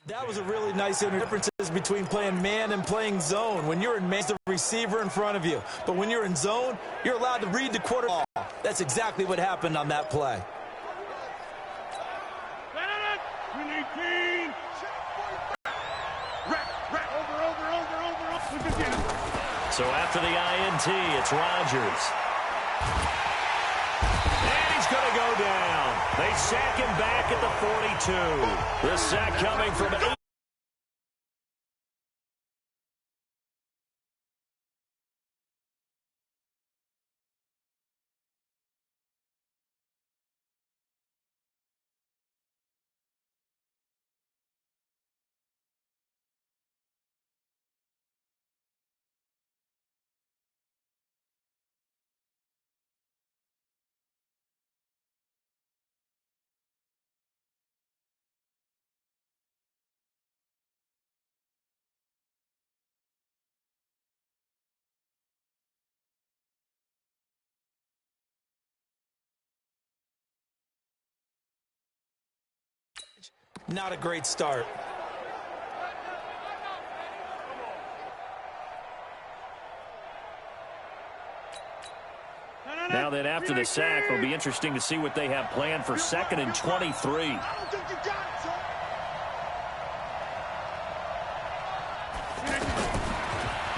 That was a really nice differences between playing man and playing zone. When you're in man, the receiver in front of you. But when you're in zone, you're allowed to read the quarterback. That's exactly what happened on that play. So after the INT, it's Rodgers. And he's going to go down. They sack him back at the 42. The sack coming from 8. Not a great start. Now then, after the sack, it'll be interesting to see what they have planned for 2nd and 23.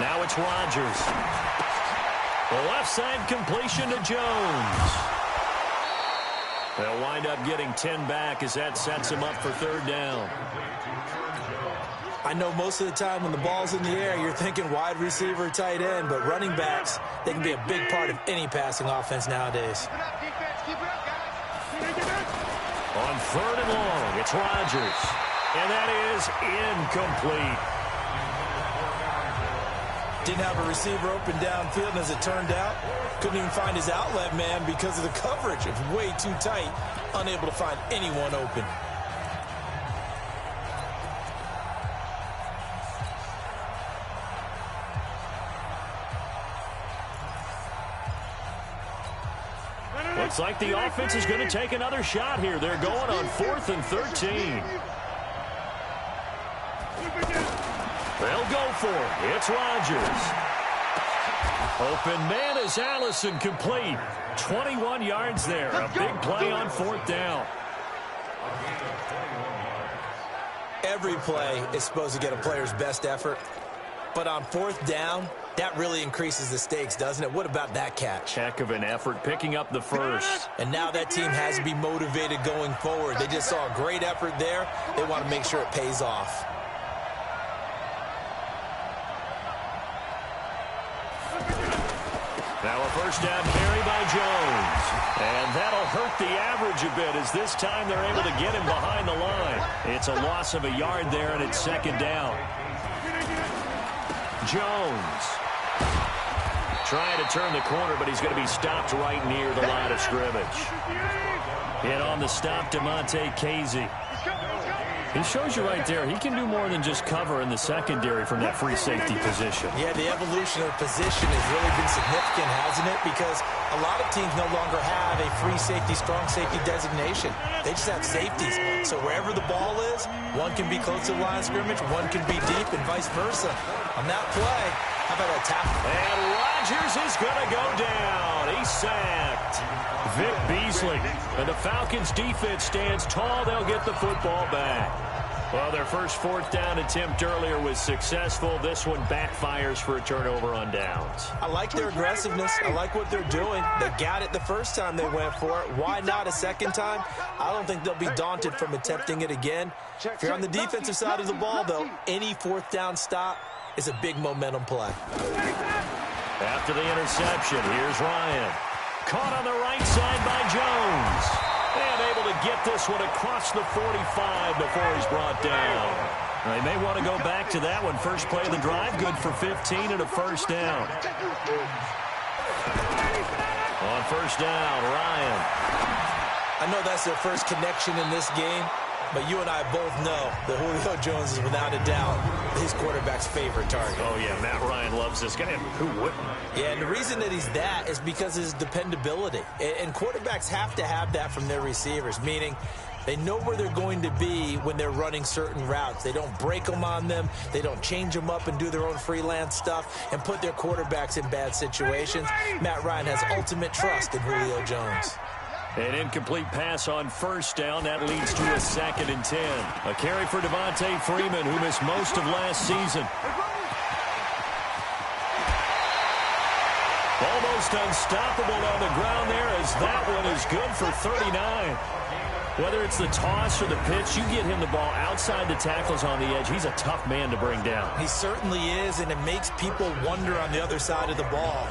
Now it's Rodgers. The left side completion to Jones. They'll wind up getting 10 back as that sets him up for 3rd down. I know most of the time when the ball's in the air, you're thinking wide receiver, tight end, but running backs, they can be a big part of any passing offense nowadays. On 3rd and long, it's Rodgers. And that is incomplete. Didn't have a receiver open downfield, and as it turned out, couldn't even find his outlet man because of the coverage. It's way too tight, unable to find anyone open. Looks like the offense is going to take another shot here. They're going on 4th and 13. They'll go for it. It's Rodgers. Open man is Allison, complete. 21 yards there. A big play on 4th down. Every play is supposed to get a player's best effort. But on 4th down, that really increases the stakes, doesn't it? What about that catch? Heck of an effort, picking up the first. And now that team has to be motivated going forward. They just saw a great effort there. They want to make sure it pays off. Now a 1st down carry by Jones. And that'll hurt the average a bit as this time they're able to get him behind the line. It's a loss of a yard there, and it's 2nd down. Jones trying to turn the corner, but he's going to be stopped right near the line of scrimmage. And on the stop, DeMonte Casey. He shows you right there, he can do more than just cover in the secondary from that free safety position. Yeah, the evolution of position has really been significant, hasn't it? Because a lot of teams no longer have a free safety, strong safety designation. They just have safeties. So wherever the ball is, one can be close to the line of scrimmage, one can be deep, and vice versa. On that play, how about that tackle? And Rodgers is going to go down. He's sacked. Vic Beasley. And the Falcons defense stands tall. They'll get the football back. Well, their first 4th down attempt earlier was successful. This one backfires for a turnover on downs. I like their aggressiveness. I like what they're doing. They got it the first time they went for it. Why not a second time? I don't think they'll be daunted from attempting it again. If you're on the defensive side of the ball, though, any 4th down stop is a big momentum play. After the interception, here's Ryan. Caught on the right side by Jones. And able to get this one across the 45 before he's brought down. They may want to go back to that one. First play of the drive, good for 15 and a 1st down. On 1st down, Ryan. I know that's their first connection in this game, but you and I both know that Julio Jones is without a doubt his quarterback's favorite target. Oh, yeah, Matt Ryan loves this guy. Who wouldn't? Yeah, and the reason that he's that is because of his dependability. And quarterbacks have to have that from their receivers, meaning They know where they're going to be when they're running certain routes. They don't break them on them. They don't change them up and do their own freelance stuff and put their quarterbacks in bad situations. Matt Ryan has ultimate trust in Julio Jones. An incomplete pass on first down. That leads to a 2nd and 10. A carry for Devontae Freeman, who missed most of last season. Almost unstoppable on the ground there, as that one is good for 39. Whether it's the toss or the pitch, you get him the ball outside the tackles on the edge. He's a tough man to bring down. He certainly is, and it makes people wonder on the other side of the ball.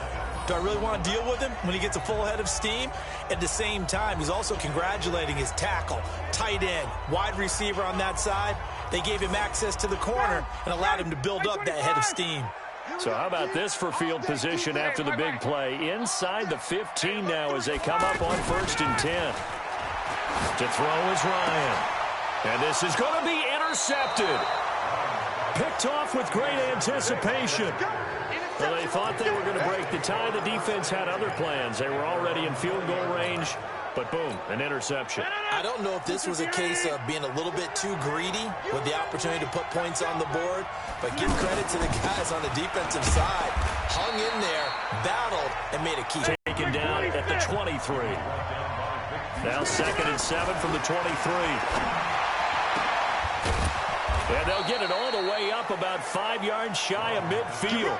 Do I really want to deal with him when he gets a full head of steam? At the same time, he's also congratulating his tackle, tight end, wide receiver on that side. They gave him access to the corner and allowed him to build up that head of steam. So how about this for field position after the big play? Inside the 15 now as they come up on 1st and 10. To throw is Ryan. And this is going to be intercepted. Picked off with great anticipation. Well, they thought they were going to break the tie. The defense had other plans. They were already in field goal range. But boom, an interception. I don't know if this was a case of being a little bit too greedy with the opportunity to put points on the board. But give credit to the guys on the defensive side. Hung in there, battled, and made a key. Taken down at the 23. Now 2nd and 7 from the 23. And they'll get it all the way up about 5 yards shy of midfield.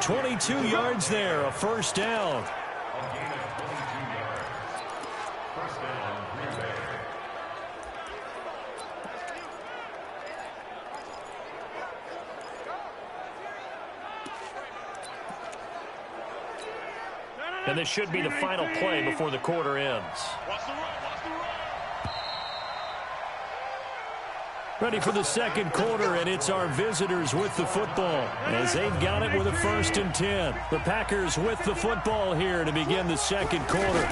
22 yards there, a first down. And this should be the final play before the quarter ends. Ready for the 2nd quarter, and it's our visitors with the football as they've got it with a 1st and 10. The Packers with the football here to begin the 2nd quarter.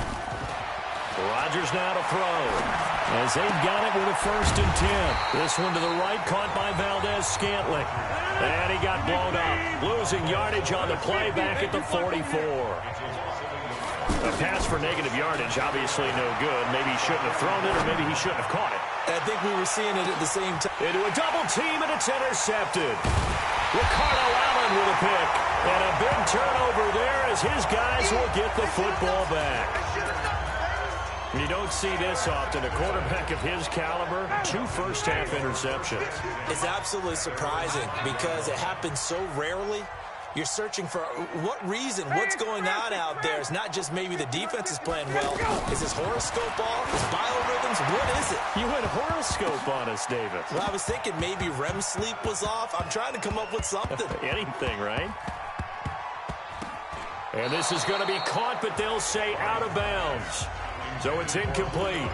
Rodgers now to throw as they've got it with a 1st and 10. This one to the right, caught by Valdez-Scantling. And he got blown up, losing yardage on the play back at the 44. A pass for negative yardage, obviously no good. Maybe he shouldn't have thrown it, or maybe he shouldn't have caught it. I think we were seeing it at the same time. Into a double team, and it's intercepted. Ricardo Allen with a pick. And a big turnover there as his guys will get the football back. You don't see this often. A quarterback of his caliber, 2 first-half interceptions. It's absolutely surprising because it happens so rarely. You're searching for what reason, what's going on out there. It's not just maybe the defense is playing well. Is this horoscope off? Is biorhythms? What is it? You went horoscope on us, David. Well, I was thinking maybe REM sleep was off. I'm trying to come up with something. Anything, right? And this is going to be caught, but they'll say out of bounds. So it's incomplete.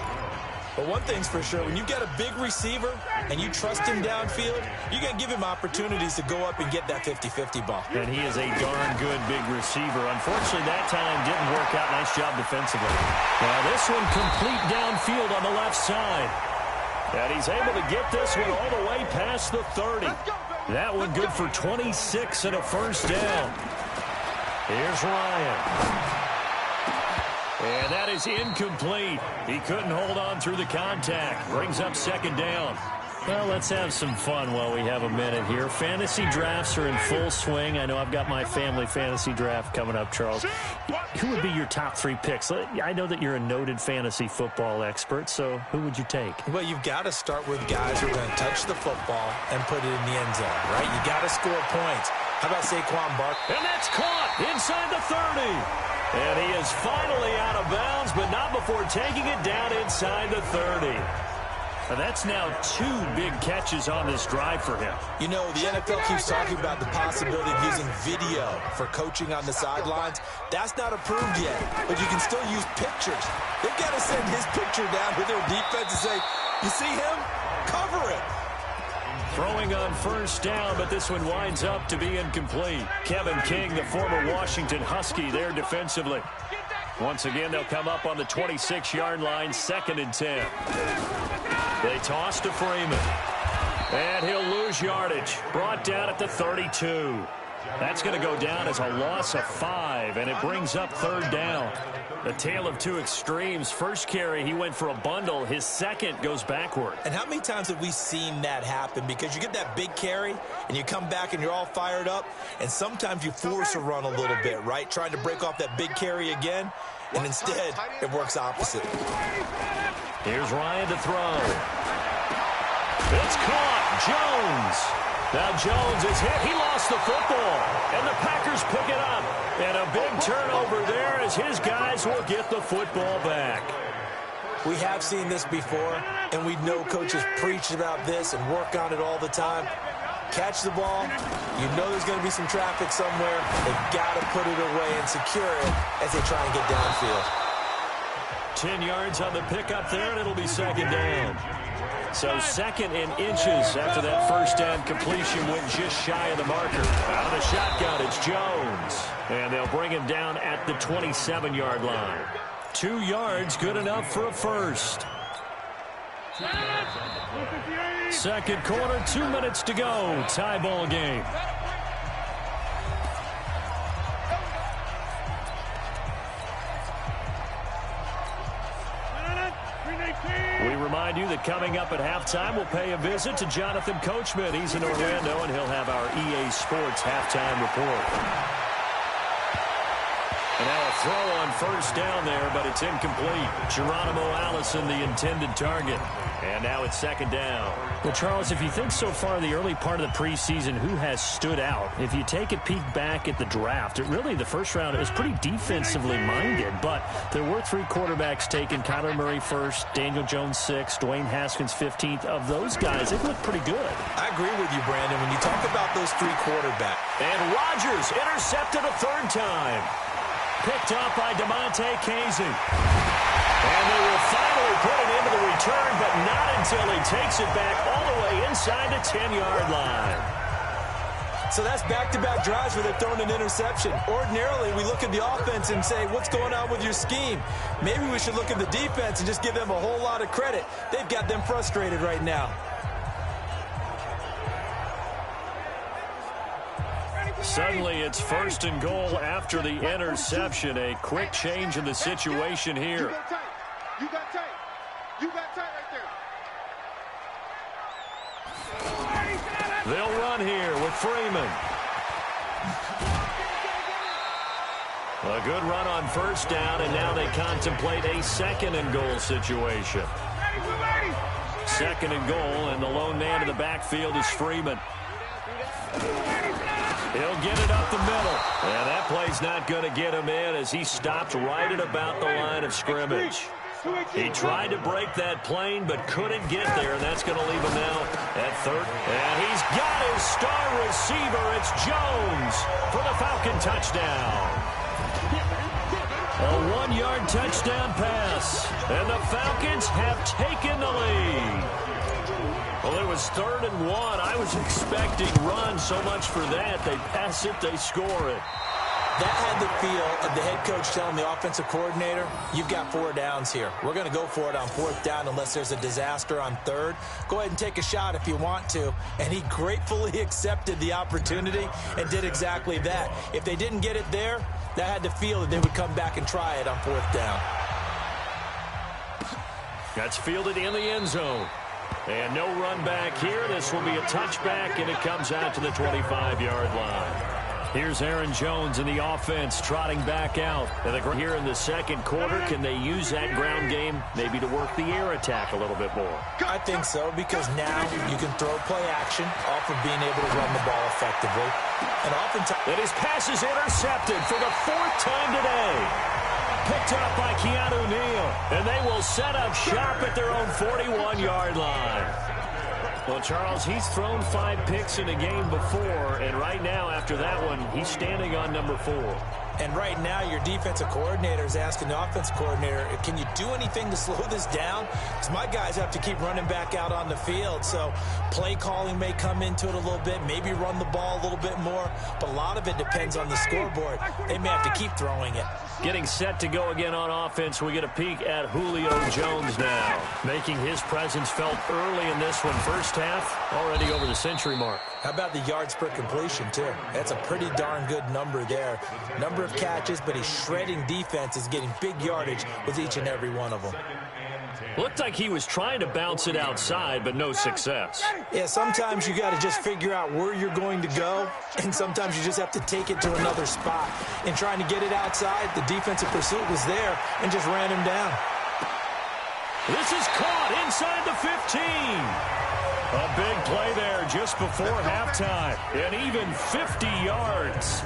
But one thing's for sure, when you've got a big receiver and you trust him downfield, you're going to give him opportunities to go up and get that 50-50 ball. And he is a darn good big receiver. Unfortunately, that time didn't work out. Nice job defensively. Now this one complete downfield on the left side. And he's able to get this one all the way past the 30. That one good for 26 and a first down. Here's Ryan. And that is incomplete. He couldn't hold on through the contact. Brings up 2nd down. Well, let's have some fun while we have a minute here. Fantasy drafts are in full swing. I know I've got my family fantasy draft coming up, Charles. Who would be your top 3 picks? I know that you're a noted fantasy football expert, so who would you take? Well, you've got to start with guys who are going to touch the football and put it in the end zone, right? You got to score points. How about Saquon Barkley? And that's caught inside the 30. And he is finally out of bounds, but not before taking it down inside the 30. And that's now 2 big catches on this drive for him. You know, the NFL keeps talking about the possibility of using video for coaching on the sidelines. That's not approved yet, but you can still use pictures. They've got to send his picture down to their defense and say, you see him? Cover it. Throwing on first down, but this one winds up to be incomplete. Kevin King, the former Washington Husky, there defensively. Once again, they'll come up on the 26-yard line, 2nd and 10. They toss to Freeman. And he'll lose yardage. Brought down at the 32. That's going to go down as a loss of 5, and it brings up 3rd down. A tale of two extremes. First carry, he went for a bundle. His second goes backward. And how many times have we seen that happen? Because you get that big carry, and you come back and you're all fired up, and sometimes you force a run a little bit, right? Trying to break off that big carry again, and instead it works opposite. Here's Ryan to throw. It's caught. Jones. Now Jones is hit. He lost the football, and the Packers pick it up. And a big turnover there as his guys will get the football back. We have seen this before, and we know coaches preach about this and work on it all the time. Catch the ball. You know there's going to be some traffic somewhere. They've got to put it away and secure it as they try and get downfield. 10 yards on the pickup there, and it'll be 2nd down. So 2nd and inches after that first down completion went just shy of the marker. Out of the shotgun, it's Jones. And they'll bring him down at the 27-yard line. 2 yards, good enough for a first. Second quarter, 2 minutes to go. Tie ball game. We remind you that coming up at halftime, we'll pay a visit to Jonathan Coachman. He's in Orlando, and he'll have our EA Sports halftime report. And now a throw on first down there, but it's incomplete. Geronimo Allison, the intended target. And now it's 2nd down. Well, Charles, if you think so far the early part of the preseason, who has stood out? If you take a peek back at the draft, the first round is pretty defensively minded, but there were 3 quarterbacks taken. Kyler Murray first, Daniel Jones 6th, Dwayne Haskins 15th. Of those guys, they've looked pretty good. I agree with you, Brandon, when you talk about those 3 quarterbacks. And Rodgers intercepted a 3rd time. Picked up by DeMonte Casey. And they will finally put it into the return, but not until he takes it back all the way inside the 10-yard line. So that's back-to-back drives where they've thrown an interception. Ordinarily, we look at the offense and say, what's going on with your scheme? Maybe we should look at the defense and just give them a whole lot of credit. They've got them frustrated right now. Suddenly, it's 1st and goal after the interception. A quick change in the situation here. You got tight. You got tight right there. They'll run here with Freeman. A good run on first down, and now they contemplate a 2nd and goal situation. 2nd and goal, and the lone man in the backfield is Freeman. He'll get it up the middle. And that play's not going to get him in as he stopped right at about the line of scrimmage. He tried to break that plane but couldn't get there, and that's going to leave him now at 3rd. And he's got his star receiver. It's Jones for the Falcon touchdown. A 1-yard touchdown pass. And the Falcons have taken the lead. Well, it was 3rd and 1. I was expecting run so much for that. They pass it, they score it. That had the feel of the head coach telling the offensive coordinator, you've got 4 downs here. We're going to go for it on 4th down unless there's a disaster on 3rd. Go ahead and take a shot if you want to. And he gratefully accepted the opportunity and did exactly that. If they didn't get it there, that had the feel that they would come back and try it on 4th down. That's fielded in the end zone. And no run back here. This will be a touchback, and it comes out to the 25-yard line. Here's Aaron Jones in the offense trotting back out. Here in the second quarter, can they use that ground game maybe to work the air attack a little bit more? I think so, because now you can throw play action off of being able to run the ball effectively. And oftentimes... And his pass is intercepted for the 4th time today. Picked up by Keanu Neal. And they will set up shop at their own 41-yard line. Well, Charles, he's thrown 5 picks in a game before, and right now, after that one, he's standing on number 4. And right now, your defensive coordinator is asking the offensive coordinator, can you do anything to slow this down? Because my guys have to keep running back out on the field. So play calling may come into it a little bit, maybe run the ball a little bit more. But a lot of it depends on the scoreboard. They may have to keep throwing it. Getting set to go again on offense, we get a peek at Julio Jones now. Making his presence felt early in this one. First half, already over the century mark. How about the yards per completion, too? That's a pretty darn good number there. Number of catches, but he's shredding defense, is getting big yardage with each and every one of them. Looked like he was trying to bounce it outside, but no success. Yeah, sometimes you got to just figure out where you're going to go, and sometimes you just have to take it to another spot. And trying to get it outside, the defensive pursuit was there and just ran him down. This is caught inside the 15. A big play there just before halftime, and even 50 yards.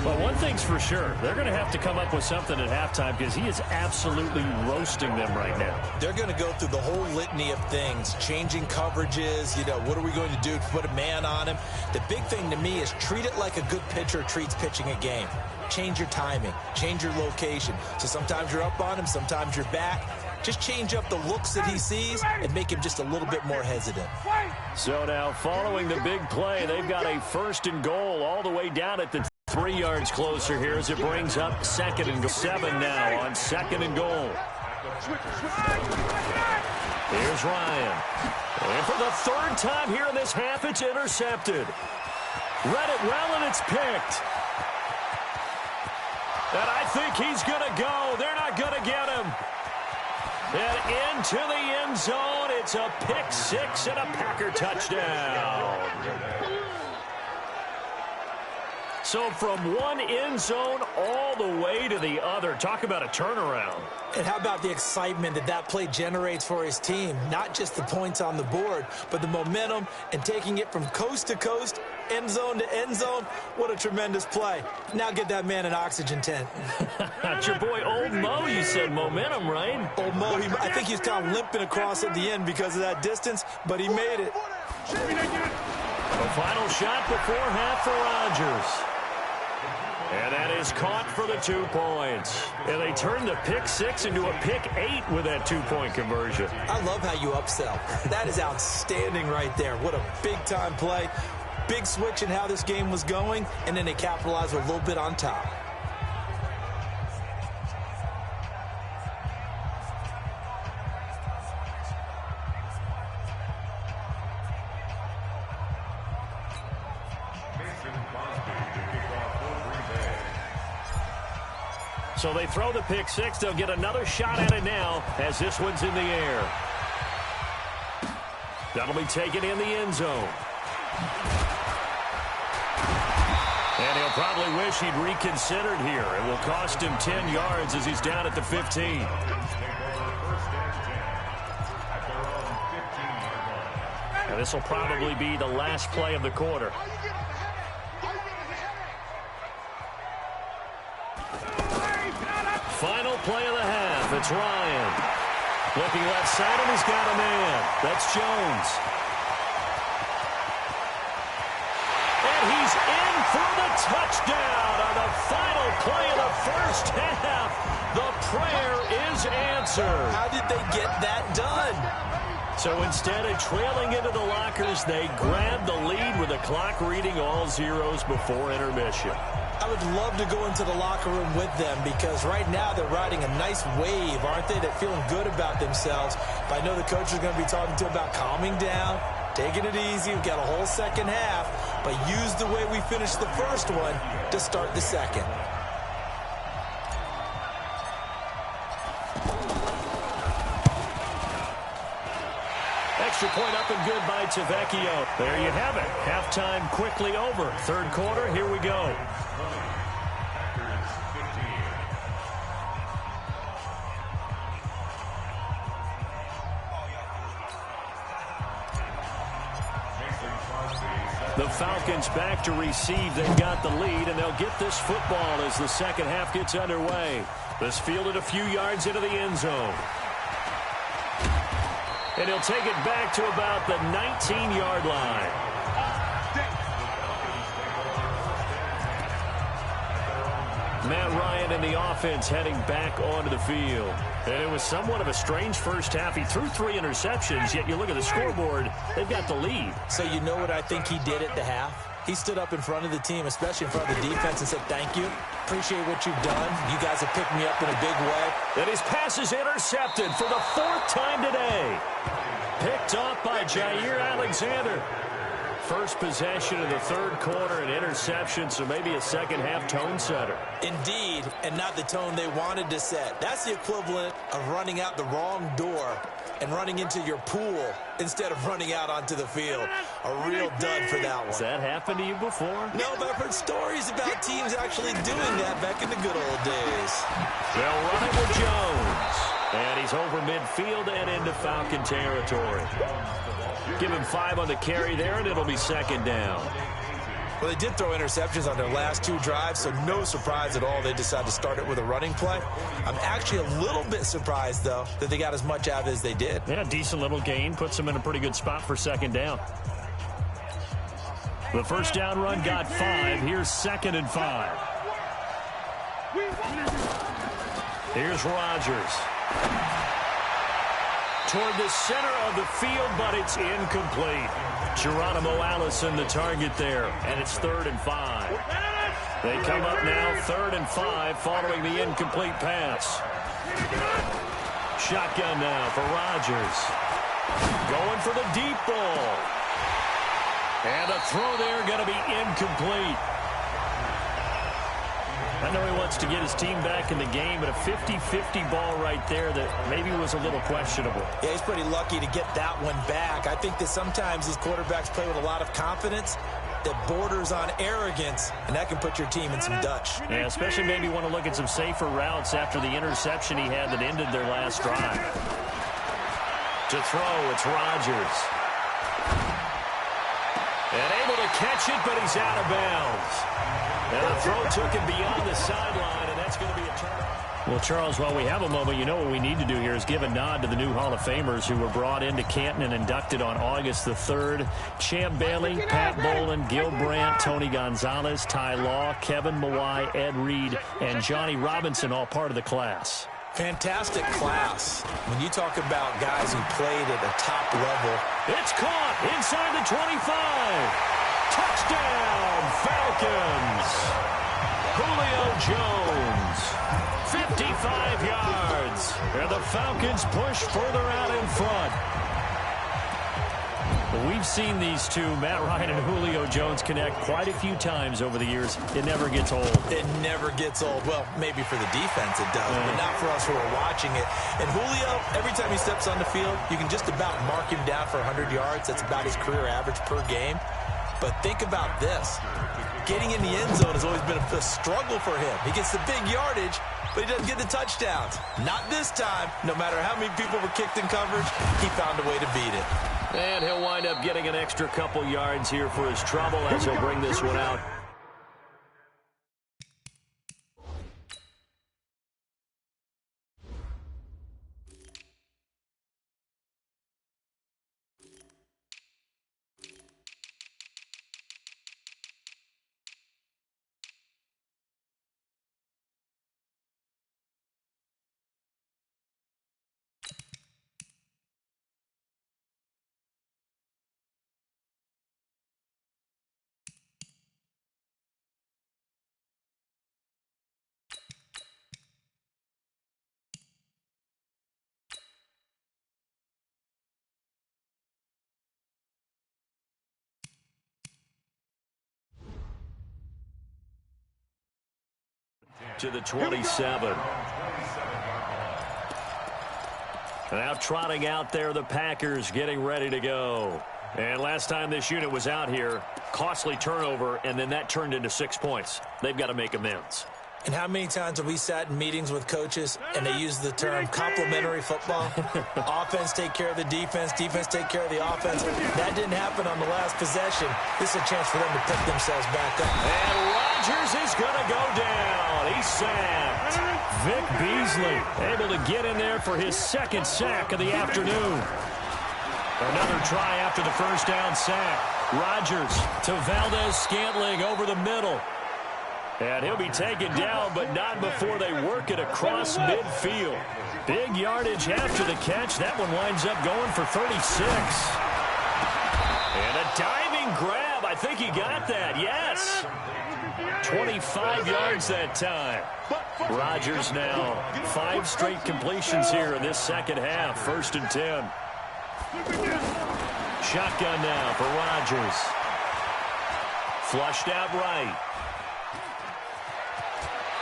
But one thing's for sure, they're going to have to come up with something at halftime because he is absolutely roasting them right now. They're going to go through the whole litany of things, changing coverages, what are we going to do to put a man on him? The big thing to me is treat it like a good pitcher treats pitching a game. Change your timing, change your location. So sometimes you're up on him, sometimes you're back. Just change up the looks that he sees and make him just a little bit more hesitant. So now following the big play, they've got a 1st and goal all the way down at the 3 yards closer here as it brings up 2nd and 7 now on 2nd and goal. Here's Ryan. And for the 3rd time here in this half, it's intercepted. Read it well, and it's picked. And I think he's going to go. They're not going to get him. And into the end zone, it's a pick 6 and a Packer touchdown. So from one end zone all the way to the other. Talk about a turnaround. And how about the excitement that play generates for his team? Not just the points on the board, but the momentum and taking it from coast to coast, end zone to end zone. What a tremendous play. Now get that man an oxygen tent. That's your boy Old Mo. You said momentum, right? Old Mo, I think he's kind of limping across at the end because of that distance, but he made it. The final shot before half for Rodgers. And that is caught for the 2 points. And they turned the pick 6 into a pick 8 with that 2-point conversion. I love how you upsell. That is outstanding right there. What a big-time play. Big switch in how this game was going, and then they capitalized a little bit on top. So they throw the pick 6. They'll get another shot at it now as this one's in the air. That'll be taken in the end zone. And he'll probably wish he'd reconsidered here. It will cost him 10 yards as he's down at the 15. And this will probably be the last play of the quarter. Final play of the half. It's Ryan. Looking left side, and he's got a man. That's Jones. And he's in for the touchdown on the final play of the first half. The prayer is answered. How did they get that done? So instead of trailing into the lockers, they grabbed the lead with the clock reading all zeros before intermission. I would love to go into the locker room with them because right now they're riding a nice wave, aren't they? They're feeling good about themselves. But I know the coach is going to be talking to them about calming down, taking it easy. We've got a whole second half, but use the way we finished the first one to start the second. Extra point up and good by Tavecchio. There you have it. Halftime quickly over. Third quarter, here we go. The Falcons back to receive. They've got the lead, and they'll get this football as the second half gets underway. This fielded a few yards into the end zone. And he'll take it back to about the 19-yard line. Matt Ryan and the offense heading back onto the field. And it was somewhat of a strange first half. He threw 3 interceptions, yet you look at the scoreboard, they've got the lead. So you know what I think he did at the half? He stood up in front of the team, especially in front of the defense, and said, thank you. Appreciate what you've done. You guys have picked me up in a big way. And his pass is intercepted for the 4th time today. Picked off by Jair Alexander. First possession of the 3rd quarter, an interception, so maybe a second-half tone setter. Indeed, and not the tone they wanted to set. That's the equivalent of running out the wrong door and running into your pool instead of running out onto the field. A real dud for that one. Has that happened to you before? No, but I've heard stories about teams actually doing that back in the good old days. They'll run it with Jones. And he's over midfield and into Falcon territory. Give him 5 on the carry there, and it'll be 2nd down. Well, they did throw interceptions on their last 2 drives, so no surprise at all they decided to start it with a running play. I'm actually a little bit surprised, though, that they got as much out as they did. Yeah, decent little gain. Puts them in a pretty good spot for 2nd down. The first down run got 5. Here's 2nd and 5. Here's Rodgers. Toward the center of the field, but it's incomplete. Geronimo Allison the target there, and it's 3rd and 5. They come up now 3rd and 5 following the incomplete pass. Shotgun now for Rodgers. Going for the deep ball. And a throw there going to be incomplete. I know he wants to get his team back in the game, but a 50-50 ball right there that maybe was a little questionable. Yeah, he's pretty lucky to get that one back. I think that sometimes these quarterbacks play with a lot of confidence that borders on arrogance, and that can put your team in some Dutch. Yeah, especially maybe want to look at some safer routes after the interception he had that ended their last drive. To throw, it's Rodgers. And able to catch it, but he's out of bounds. And the throw took him beyond the sideline, and that's going to be a turnover. Well, Charles, while we have a moment, you know what we need to do here is give a nod to the new Hall of Famers who were brought into Canton and inducted on August the 3rd. Champ Bailey, Pat Bowlen, Gil Brandt, Tony Gonzalez, Ty Law, Kevin Mawai, Ed Reed, and Johnny Robinson, all part of the class. Fantastic class. When you talk about guys who played at a top level. It's caught inside the 25. Touchdown, Falcons. Julio Jones, 55 yards. And the Falcons push further out in front. We've seen these two, Matt Ryan and Julio Jones, connect quite a few times over the years. It never gets old. It never gets old. Well, maybe for the defense it does, but not for us who are watching it. And Julio, every time he steps on the field, you can just about mark him down for 100 yards. That's about his career average per game. But think about this. Getting in the end zone has always been a struggle for him. He gets the big yardage, but he doesn't get the touchdowns. Not this time. No matter how many people were kicked in coverage, he found a way to beat it. And he'll wind up getting an extra couple yards here for his trouble as he'll bring this one out. To the 27. Now trotting out there, the Packers getting ready to go. And last time this unit was out here, costly turnover, and then that turned into 6 points. They've got to make amends. And how many times have we sat in meetings with coaches and they use the term complementary football? Offense take care of the defense, defense take care of the offense. That didn't happen on the last possession. This is a chance for them to pick themselves back up. And Rodgers is going to go down. He's sacked. Vic Beasley able to get in there for his 2nd sack of the afternoon. Another try after the first down sack. Rodgers to Valdez-Scantling over the middle. And he'll be taken down, but not before they work it across midfield. Big yardage after the catch. That one winds up going for 36. And a diving grab. I think he got that. Yes. 25 yards that time. Rodgers now 5 straight completions here in this second half. 1st and 10. Shotgun now for Rodgers. Flushed out right.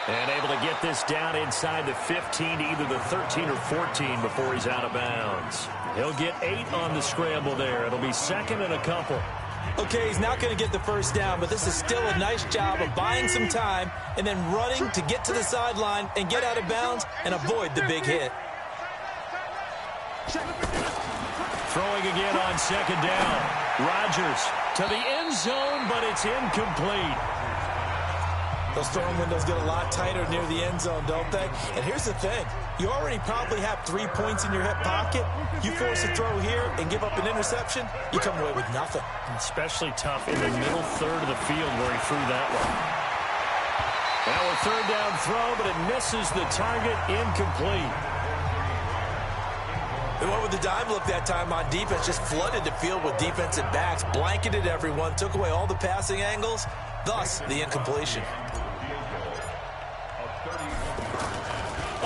And able to get this down inside the 15 to either the 13 or 14 before he's out of bounds. He'll get 8 on the scramble there. It'll be 2nd and a couple. Okay, he's not going to get the first down, but this is still a nice job of buying some time and then running to get to the sideline and get out of bounds and avoid the big hit. Throwing again on 2nd down. Rodgers to the end zone, but it's incomplete. Those throwing windows get a lot tighter near the end zone, don't they? And here's the thing. You already probably have 3 points in your hip pocket. You force a throw here and give up an interception, you come away with nothing. Especially tough in the middle third of the field where he threw that one. Now a 3rd down throw, but it misses the target, incomplete. They went with the dime look that time on defense, just flooded the field with defensive backs, blanketed everyone, took away all the passing angles, thus the incompletion.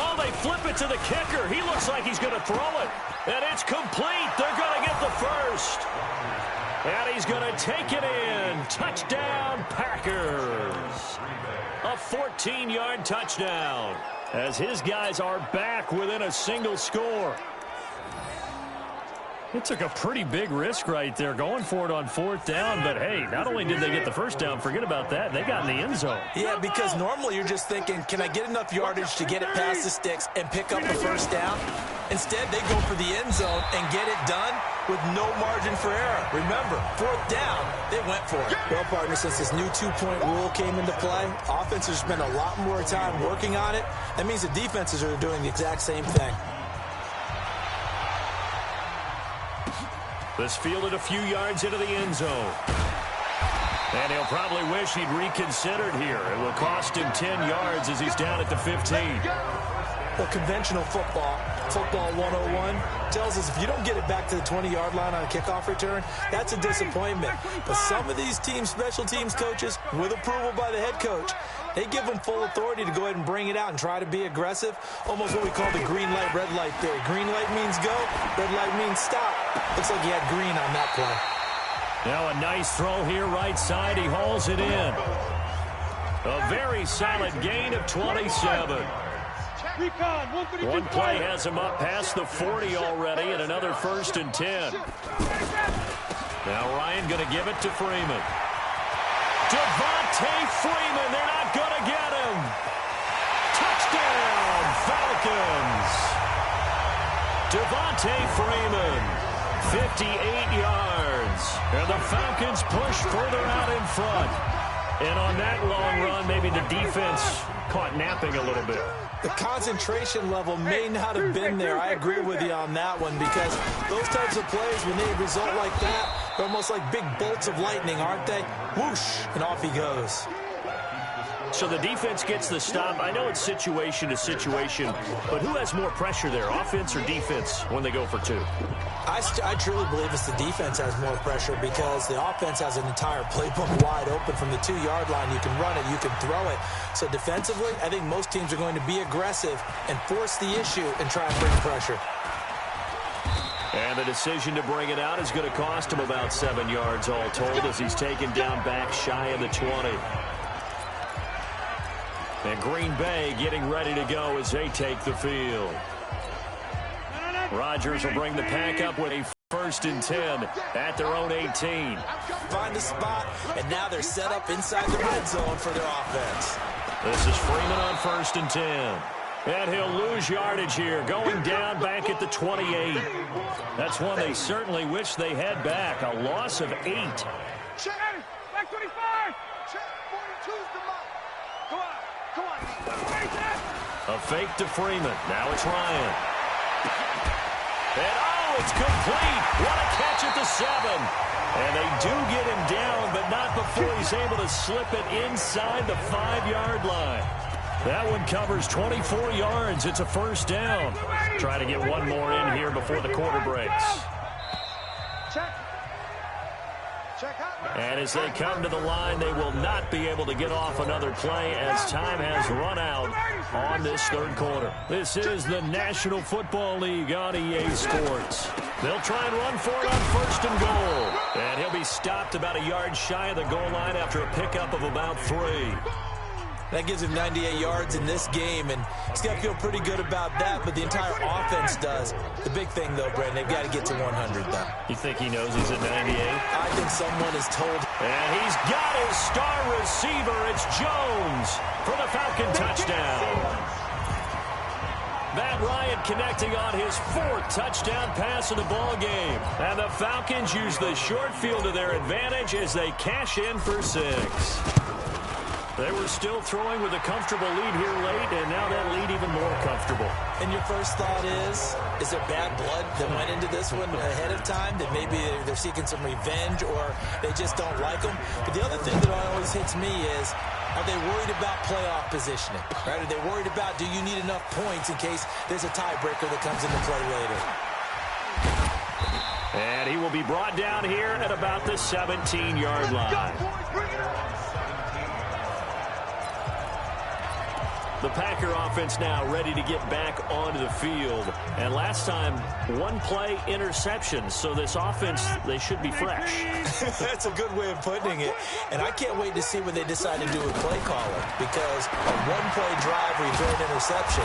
Oh, they flip it to the kicker. He looks like he's going to throw it. And it's complete. They're going to get the first. And he's going to take it in. Touchdown, Packers. A 14-yard touchdown as his guys are back within a single score. It took a pretty big risk right there going for it on 4th down, but hey, not only did they get the first down, forget about that, they got in the end zone. Yeah, because normally you're just thinking, can I get enough yardage to get it past the sticks and pick up the first down? Instead, they go for the end zone and get it done with no margin for error. Remember, 4th down, they went for it. Well, partner, since this new 2-point rule came into play, offenses spend a lot more time working on it. That means the defenses are doing the exact same thing. This fielded a few yards into the end zone. And he'll probably wish he'd reconsidered here. It will cost him 10 yards as he's down at the 15. Well, conventional football 101, tells us if you don't get it back to the 20-yard line on a kickoff return, that's a disappointment. But some of these teams, special teams coaches, with approval by the head coach, they give them full authority to go ahead and bring it out and try to be aggressive, almost what we call the green light, red light theory. Green light means go, red light means stop. Looks like he had green on that play. Now a nice throw here right side. He hauls it in. A very solid gain of 27. One play has him up past the 40 already, and another 1st and 10. Now Ryan going to give it to Freeman. Devontae Freeman, they're not going to get him. Touchdown, Falcons. Devontae Freeman, 58 yards. And the Falcons push further out in front. And on that long run, maybe the defense caught napping a little bit. The concentration level may not have been there. I agree with you on that one, because those types of plays, when they result like that, they're almost like big bolts of lightning, aren't they? Whoosh, and off he goes. So the defense gets the stop. I know it's situation to situation, but who has more pressure there, offense or defense, when they go for 2? I truly believe it's the defense has more pressure, because the offense has an entire playbook wide open from the 2-yard line. You can run it, you can throw it. So defensively, I think most teams are going to be aggressive and force the issue and try and bring pressure. And the decision to bring it out is going to cost him about 7 yards all told, as he's taken down back shy of the 20. And Green Bay getting ready to go as they take the field. Rodgers will bring the pack up with a 1st and 10 at their own 18. Find a spot, and now they're set up inside the red zone for their offense. This is Freeman on 1st and 10. And he'll lose yardage here, going down back at the 28. That's one they certainly wish they had back. A loss of 8. Check, back 25. Check, 42's the mark. Come on. A fake to Freeman. Now it's Ryan. And oh, it's complete. What a catch at the 7. And they do get him down, but not before he's he's able to slip it inside the 5-yard line. That one covers 24 yards. It's a first down. Try to get one more in here before the quarter breaks. And as they come to the line, they will not be able to get off another play as time has run out on this third quarter. This is the National Football League on EA Sports. They'll try and run for it on first and goal. And he'll be stopped about a yard shy of the goal line after a pickup of about 3. That gives him 98 yards in this game, and he's got to feel pretty good about that, but the entire offense does. The big thing, though, Brandon, they've got to get to 100, though. You think he knows he's at 98? I think someone is told. And he's got his star receiver. It's Jones for the Falcon touchdown. Matt Ryan connecting on his 4th touchdown pass of the ball game. And the Falcons use the short field to their advantage as they cash in for 6. They were still throwing with a comfortable lead here late, and now that lead even more comfortable. And your first thought is there bad blood that went into this one ahead of time, that maybe they're seeking some revenge or they just don't like them? But the other thing that always hits me is, are they worried about playoff positioning? Right? Are they worried about, do you need enough points in case there's a tiebreaker that comes into play later? And he will be brought down here at about the 17-yard line. The Packer offense now ready to get back onto the field. And last time, 1-play interception. So this offense, they should be fresh. That's a good way of putting it. And I can't wait to see what they decide to do with play caller. Because a 1-play drive where you throw an interception,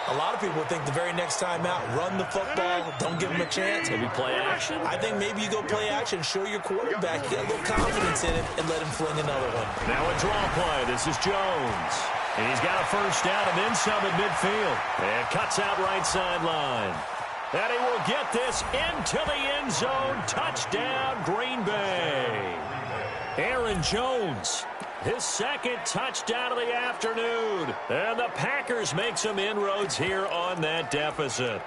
a lot of people think the very next time out, run the football, don't give them a chance. Maybe play action. I think maybe you go play action, show your quarterback, get a little confidence in it, and let him fling another one. Now a draw play. This is Jones. And he's got a first down and then some at midfield. And cuts out right sideline. And he will get this into the end zone. Touchdown, Green Bay. Aaron Jones, his 2nd touchdown of the afternoon. And the Packers make some inroads here on that deficit.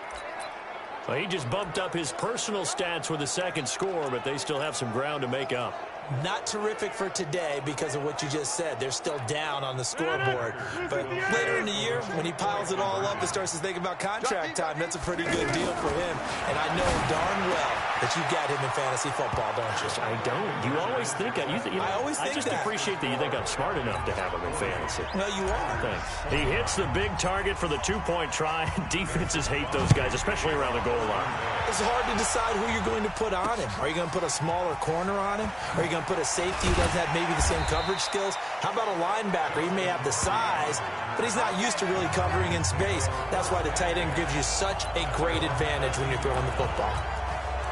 Well, he just bumped up his personal stats with a 2nd score, but they still have some ground to make up. Not terrific for today because of what you just said. They're still down on the scoreboard. But later in the year, when he piles it all up and starts to think about contract time, that's a pretty good deal for him. And I know darn well that you got him in fantasy football, don't you? I don't. You always think I just appreciate that you think I'm smart enough to have him in fantasy. Well, you are. Thanks. He hits the big target for the 2-point try. Defenses hate those guys, especially around the goal line. It's hard to decide who you're going to put on him. Are you going to put a smaller corner on him? Are you going to put a safety who doesn't have maybe the same coverage skills? How about a linebacker? He may have the size, but he's not used to really covering in space. That's why the tight end gives you such a great advantage when you're throwing the football.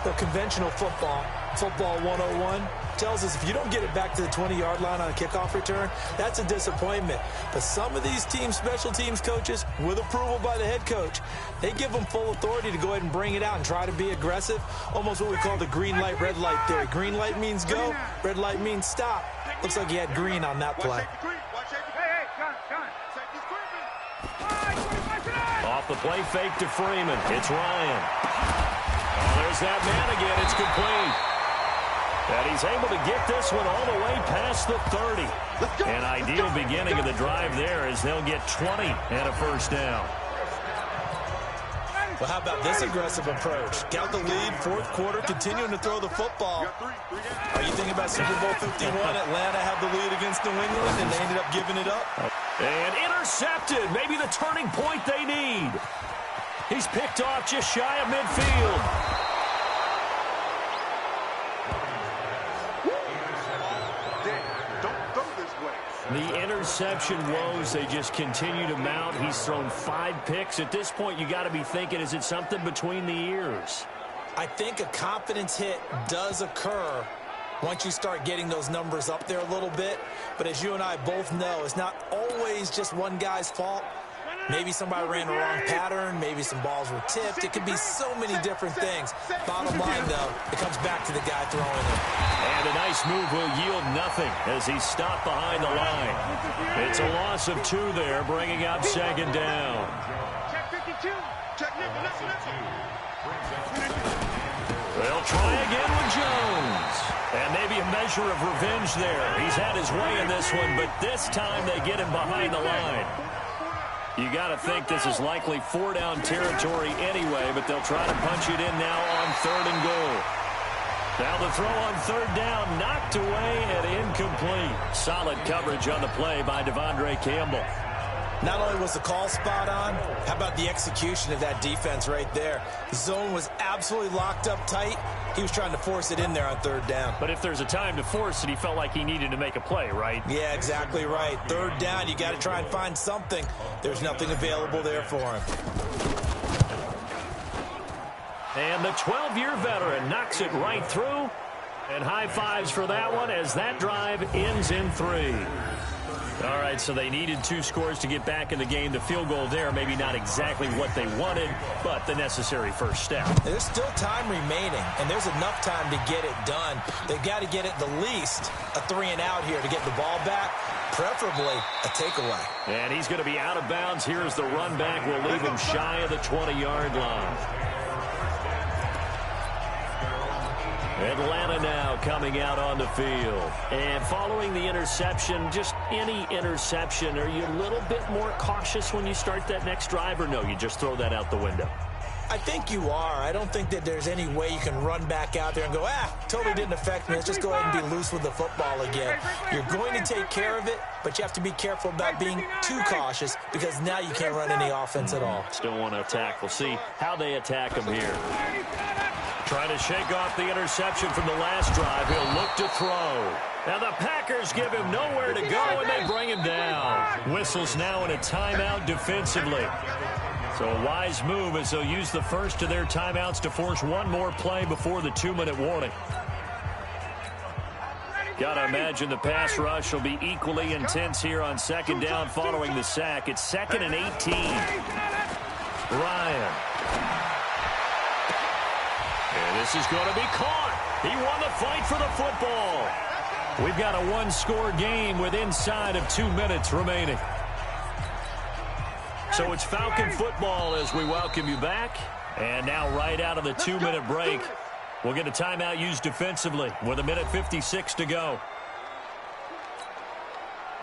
The conventional football 101, tells us if you don't get it back to the 20-yard line on a kickoff return, that's a disappointment. But some of these special teams coaches, with approval by the head coach, they give them full authority to go ahead and bring it out and try to be aggressive, almost what we call the green light, red light theory. Green light means go, red light means stop. Looks like he had green on that play. Off the play fake to Freeman. It's Ryan. Oh, there's that man again. It's complete. And he's able to get this one all the way past the 30. An ideal beginning of the drive there as they'll get 20 and a first down. Well, how about this aggressive approach? Got the lead, 4th quarter, continuing to throw the football. Are you thinking about Super Bowl 51? Atlanta had the lead against New England, and they ended up giving it up. And intercepted. Maybe the turning point they need. He's picked off just shy of midfield. The interception woes, they just continue to mount. He's thrown 5 picks. At this point, you got to be thinking, is it something between the ears? I think a confidence hit does occur once you start getting those numbers up there a little bit. But as you and I both know, it's not always just one guy's fault. Maybe somebody ran the wrong pattern. Maybe some balls were tipped. It could be so many different things. Bottom line, though, it comes back to the guy throwing it. And a nice move will yield nothing as he's stopped behind the line. It's a loss of 2 there, bringing up 2nd down. They'll try again with Jones. And maybe a measure of revenge there. He's had his way in this one, but this time they get him behind the line. You got to think this is likely 4-down territory anyway, but they'll try to punch it in now on 3rd and goal. Now the throw on 3rd down, knocked away and incomplete. Solid coverage on the play by Devondre Campbell. Not only was the call spot on, how about the execution of that defense right there? The zone was absolutely locked up tight. He was trying to force it in there on 3rd down. But if there's a time to force it, he felt like he needed to make a play, right? Yeah, exactly right. 3rd down, you got to try and find something. There's nothing available there for him. And the 12-year veteran knocks it right through. And high fives for that one as that drive ends in 3. All right, so they needed 2 scores to get back in the game. The field goal there, maybe not exactly what they wanted, but the necessary first step. There's still time remaining, and there's enough time to get it done. They've got to get at the least a 3-and-out here to get the ball back, preferably a takeaway. And he's going to be out of bounds. Here's the run back. We'll leave him shy of the 20-yard line. Atlanta now coming out on the field. And following the interception, just any interception, are you a little bit more cautious when you start that next drive, or no, you just throw that out the window? I think you are. I don't think that there's any way you can run back out there and go, totally didn't affect me. Let's just go ahead and be loose with the football again. You're going to take care of it, but you have to be careful about being too cautious because now you can't run any offense at all. Still want to attack. We'll see how they attack him here. Trying to shake off the interception from the last drive. He'll look to throw. Now the Packers give him nowhere to go, and they bring him down. Whistles now in a timeout defensively. So a wise move as they'll use the first of their timeouts to force one more play before the 2-minute warning. Got to imagine the pass rush will be equally intense here on 2nd down following the sack. It's 2nd and 18. Ryan. And this is going to be caught. He won the fight for the football. We've got a 1-score game with inside of 2 minutes remaining. So it's Falcon football as we welcome you back. And now right out of the 2-minute break, we'll get a timeout used defensively with 1:56 to go.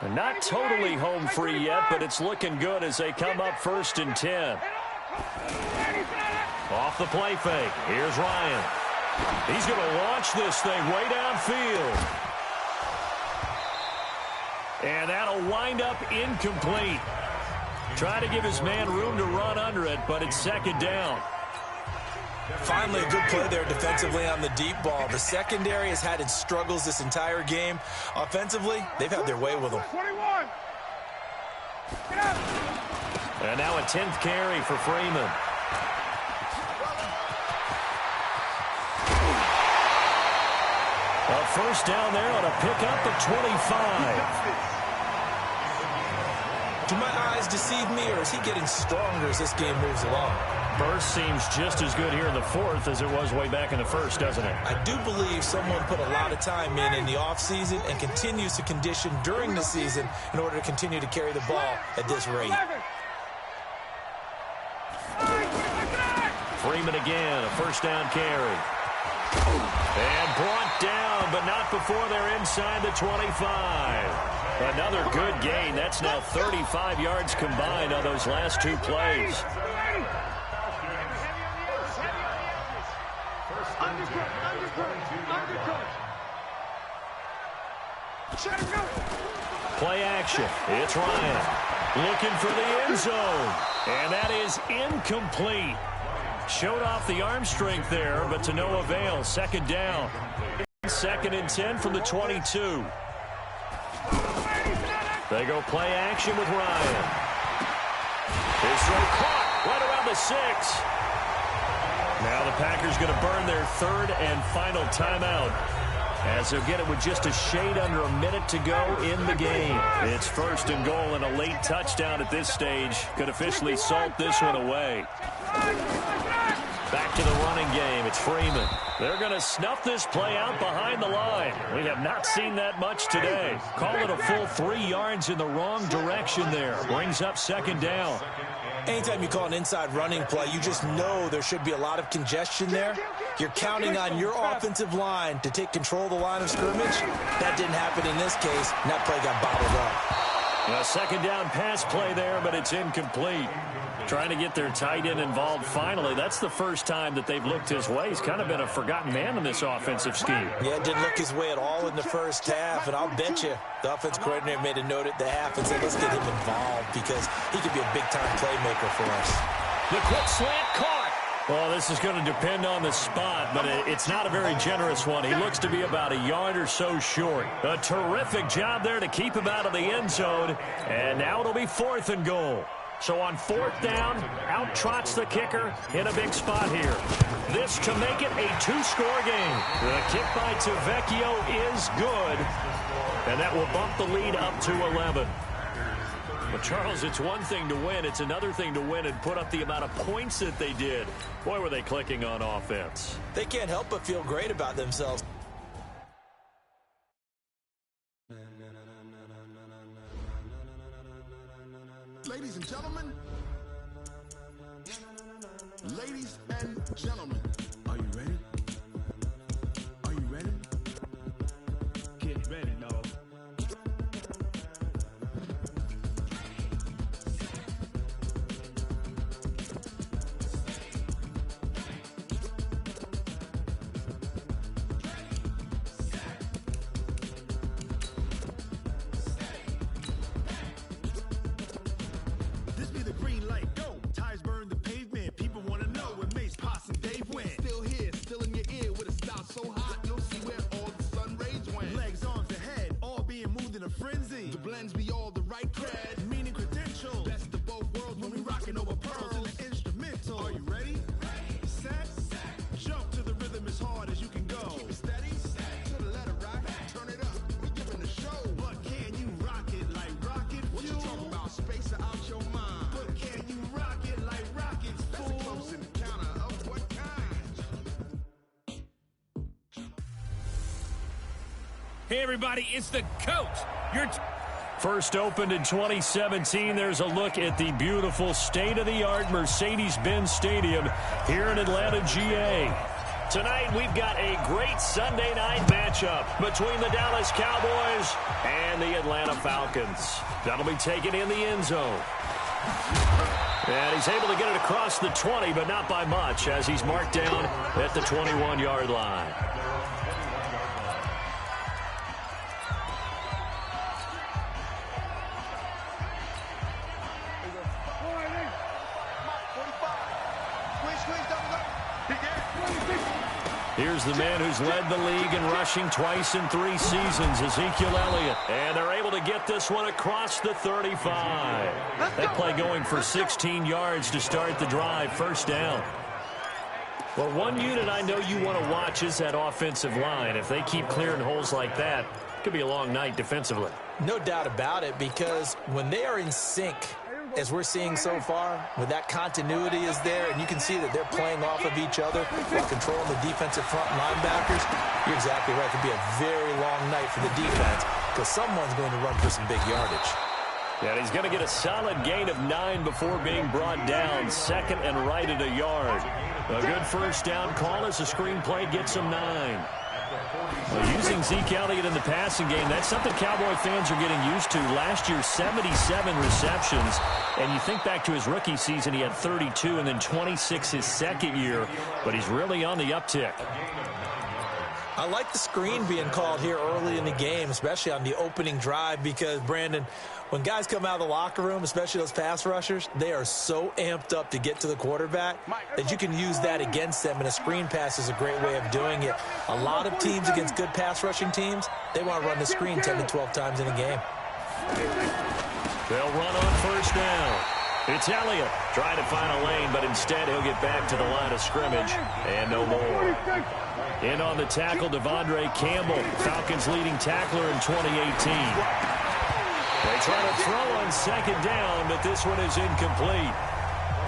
And not totally home free yet, but it's looking good as they come up 1st and 10. Off the play fake. Here's Ryan. He's going to launch this thing way downfield. And that'll wind up incomplete. Try to give his man room to run under it, but it's 2nd down. Finally, a good play there defensively on the deep ball. The secondary has had its struggles this entire game. Offensively, they've had their way with them. And now a 10th carry for Freeman. A first down there on a pickup of 25. Do my eyes deceive me, or is he getting stronger as this game moves along? Burst seems just as good here in the 4th as it was way back in the 1st, doesn't it? I do believe someone put a lot of time in the offseason and continues to condition during the season in order to continue to carry the ball at this rate. Freeman again, a first down carry. And brought down, but not before they're inside the 25. Another good gain. That's now 35 yards combined on those last 2 plays. Play action. It's Ryan looking for the end zone. And that is incomplete. Showed off the arm strength there, but to no avail. 2nd down. 2nd and 10 from the 22. They go play action with Ryan. His throw caught right around the 6. Now the Packers going to burn their 3rd and final timeout as they'll get it with just a shade under a minute to go in the game. It's 1st and goal, and a late touchdown at this stage could officially salt this one away. Back to the running game. It's Freeman. They're going to snuff this play out behind the line. We have not seen that much today. Call it a full 3 yards in the wrong direction there. Brings up 2nd down. Anytime you call an inside running play, you just know there should be a lot of congestion there. You're counting on your offensive line to take control of the line of scrimmage. That didn't happen in this case, and that play got bottled up. A second down pass play there, but it's incomplete. Trying to get their tight end involved finally. That's the first time that they've looked his way. He's kind of been a forgotten man in this offensive scheme. Yeah, it didn't look his way at all in the first half, and I'll bet you the offense coordinator made a note at the half and said, let's get him involved because he could be a big-time playmaker for us. The quick slant caught. Well, this is going to depend on the spot, but it's not a very generous one. He looks to be about a yard or so short. A terrific job there to keep him out of the end zone, and now it'll be 4th and goal. So on 4th down, out trots the kicker in a big spot here. This to make it a 2-score game. The kick by Tavecchio is good, and that will bump the lead up to 11. But, Charles, it's one thing to win. It's another thing to win and put up the amount of points that they did. Boy, were they clicking on offense. They can't help but feel great about themselves. Ladies and gentlemen, are you ready? Are you ready? Get ready, no. Hey, everybody, it's the coach. First opened in 2017, there's a look at the beautiful state-of-the-art Mercedes-Benz Stadium here in Atlanta, GA. Tonight, we've got a great Sunday night matchup between the Dallas Cowboys and the Atlanta Falcons. That'll be taken in the end zone. And he's able to get it across the 20, but not by much, as he's marked down at the 21-yard line. Here's the man who's led the league in rushing twice in 3 seasons, Ezekiel Elliott. And they're able to get this one across the 35. That play going for 16 yards to start the drive, first down. Well, one unit I know you want to watch is that offensive line. If they keep clearing holes like that, it could be a long night defensively. No doubt about it, because when they are in sync, as we're seeing so far, when that continuity is there, and you can see that they're playing off of each other while controlling the defensive front linebackers, you're exactly right. It could be a very long night for the defense because someone's going to run for some big yardage. Yeah, he's going to get a solid gain of 9 before being brought down, second and right at a yard. A good first down call as the screen play gets him 9. Well, using Zeke Elliott in the passing game, that's something Cowboy fans are getting used to. Last year, 77 receptions. And you think back to his rookie season, he had 32 and then 26 his second year. But he's really on the uptick. I like the screen being called here early in the game, especially on the opening drive, because, Brandon, when guys come out of the locker room, especially those pass rushers, they are so amped up to get to the quarterback that you can use that against them, and a screen pass is a great way of doing it. A lot of teams against good pass rushing teams, they want to run the screen 10 to 12 times in a game. They'll run on first down. It's Elliott trying to find a lane, but instead he'll get back to the line of scrimmage and no more. In on the tackle, Devondre Campbell, Falcons leading tackler in 2018. They try to throw on second down, but this one is incomplete.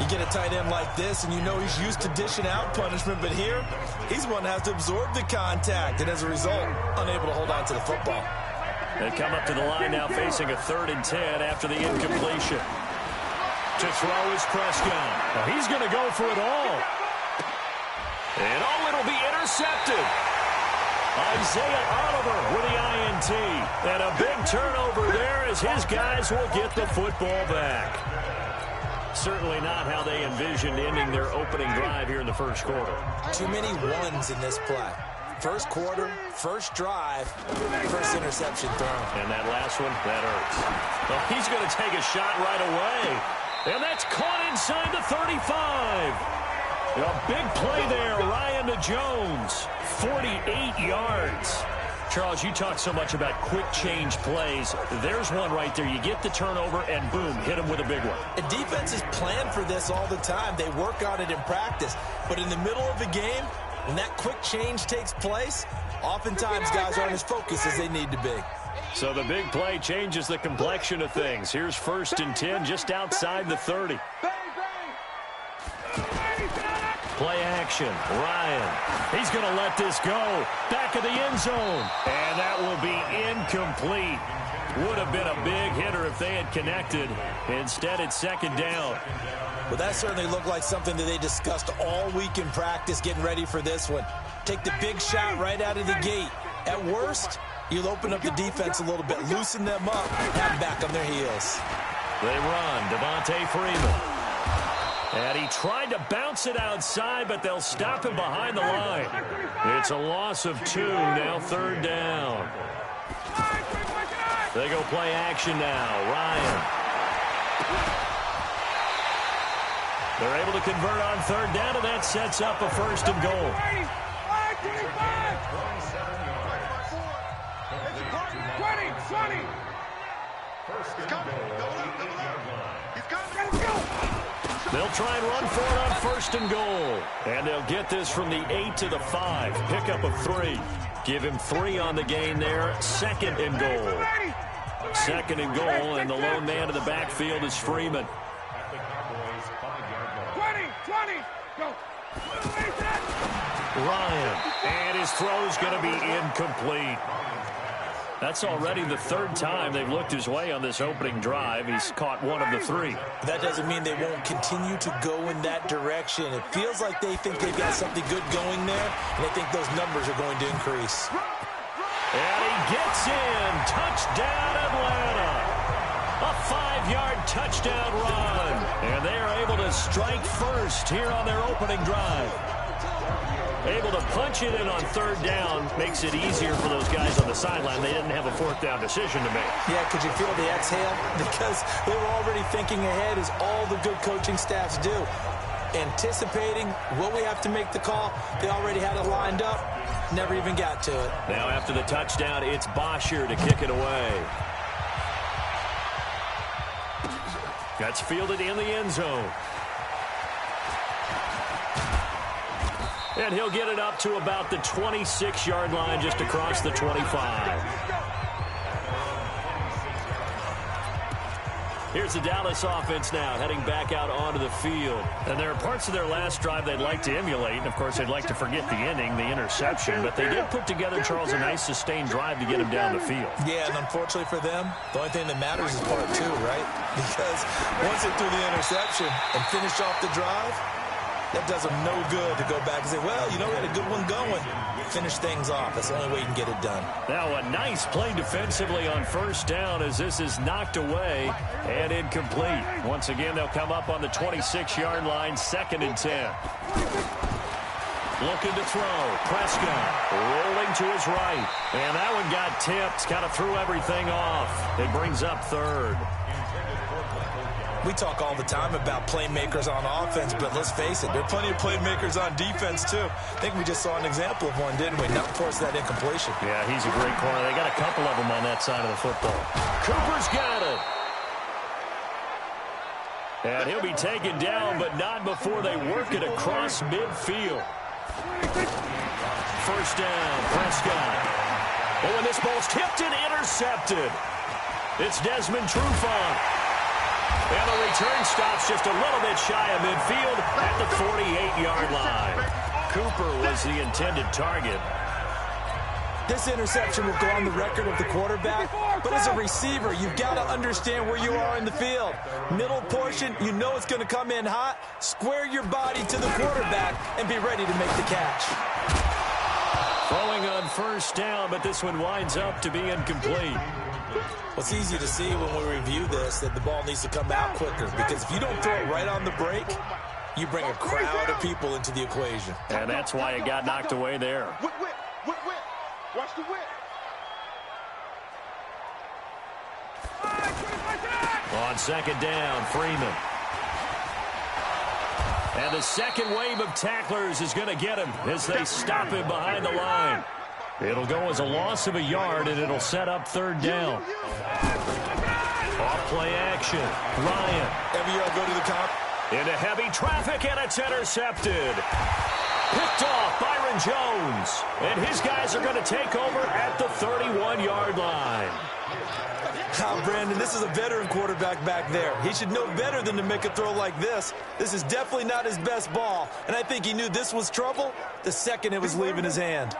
You get a tight end like this, and you know he's used to dishing out punishment, but here, he's one that has to absorb the contact, and as a result, unable to hold on to the football. They come up to the line now facing a 3rd and 10 after the incompletion. To throw is Prescott. Well, he's going to go for it all. And it'll be intercepted. Isaiah Oliver with the INT. And a big turnover there as his guys will get the football back. Certainly not how they envisioned ending their opening drive here in the first quarter. Too many ones in this play. First quarter, first drive, first interception thrown. And that last one, that hurts. Well, he's going to take a shot right away. And that's caught inside the 35. A big play there, Ryan to Jones. 48 yards. Charles, you talk so much about quick change plays. There's one right there. You get the turnover, and boom, hit him with a big one. The defense is planned for this all the time. They work on it in practice. But in the middle of the game, when that quick change takes place, oftentimes guys aren't as focused as they need to be. So the big play changes the complexion of things. Here's 1st and 10 just outside the 30. Play action. Ryan. He's going to let this go. Back of the end zone. And that will be incomplete. Would have been a big hitter if they had connected. Instead, it's 2nd down. Well, that certainly looked like something that they discussed all week in practice getting ready for this one. Take the big shot right out of the gate. At worst, you'll open up the defense a little bit, loosen them up, have them back on their heels. They run. Devontae Freeman. And he tried to bounce it outside, but they'll stop him behind the line. It's a loss of 2, now 3rd down. They go play action now. Ryan. They're able to convert on 3rd down, and that sets up a 1st and goal. 20. He's coming. He's coming. They'll try and run for it on 1st and goal. And they'll get this from the 8 to the 5. Pickup of 3. Give him 3 on the gain there. 2nd and goal. 2nd and goal, and the lone man in the backfield is Freeman. 20. Go. Ryan. And his throw's going to be incomplete. That's already the 3rd time they've looked his way on this opening drive. He's caught 1 of the 3. That doesn't mean they won't continue to go in that direction. It feels like they think they've got something good going there, and I think those numbers are going to increase. And he gets in. Touchdown, Atlanta. A 5-yard touchdown run. And they are able to strike first here on their opening drive. Able to punch it in on 3rd down makes it easier for those guys on the sideline. They didn't have a 4th down decision to make. Yeah, could you feel the exhale? Because they were already thinking ahead, as all the good coaching staffs do. Anticipating, will we have to make the call? They already had it lined up. Never even got to it. Now after the touchdown, it's Bosher to kick it away. That's fielded in the end zone. And he'll get it up to about the 26-yard line, just across the 25. Here's the Dallas offense now, heading back out onto the field. And there are parts of their last drive they'd like to emulate. And, of course, they'd like to forget the ending, the interception. But they did put together, Charles, a nice sustained drive to get him down the field. Yeah, and unfortunately for them, the only thing that matters is part 2, right? Because once they threw the interception and finished off the drive, that does them no good to go back and say, well, you know, we had a good one going. Finish things off. That's the only way you can get it done. Now a nice play defensively on 1st down as this is knocked away and incomplete. Once again, they'll come up on the 26-yard line, 2nd and 10. Looking to throw. Prescott rolling to his right. And that one got tipped. Kind of threw everything off. It brings up 3rd. We talk all the time about playmakers on offense, but let's face it, there are plenty of playmakers on defense, too. I think we just saw an example of one, didn't we? Not force that incompletion. Yeah, he's a great corner. They got a couple of them on that side of the football. Cooper's got it. And he'll be taken down, but not before they work it across midfield. 1st down, Prescott. Oh, and this ball's tipped and intercepted. It's Desmond Trufant. And the return stops just a little bit shy of midfield at the 48-yard line. Cooper was the intended target. This interception will go on the record of the quarterback, but as a receiver, you've got to understand where you are in the field. Middle portion, you know it's going to come in hot. Square your body to the quarterback and be ready to make the catch. Throwing on first down, but this one winds up to be incomplete. Well, it's easy to see when we review this that the ball needs to come out quicker, because if you don't throw it right on the break, you bring a crowd of people into the equation. And that's why it got knocked away there. Whip. Watch the whip. On second down, Freeman. And the second wave of tacklers is going to get him as they stop him behind the line. It'll go as a loss of a yard, and it'll set up third down. Off play action. Ryan. Every year I go to the comp. Into heavy traffic, and it's intercepted. Picked off Byron Jones. And his guys are going to take over at the 31-yard line. Brandon, this is a veteran quarterback back there. He should know better than to make a throw like this. This is definitely not his best ball, and I think he knew this was trouble the second it was leaving his hand.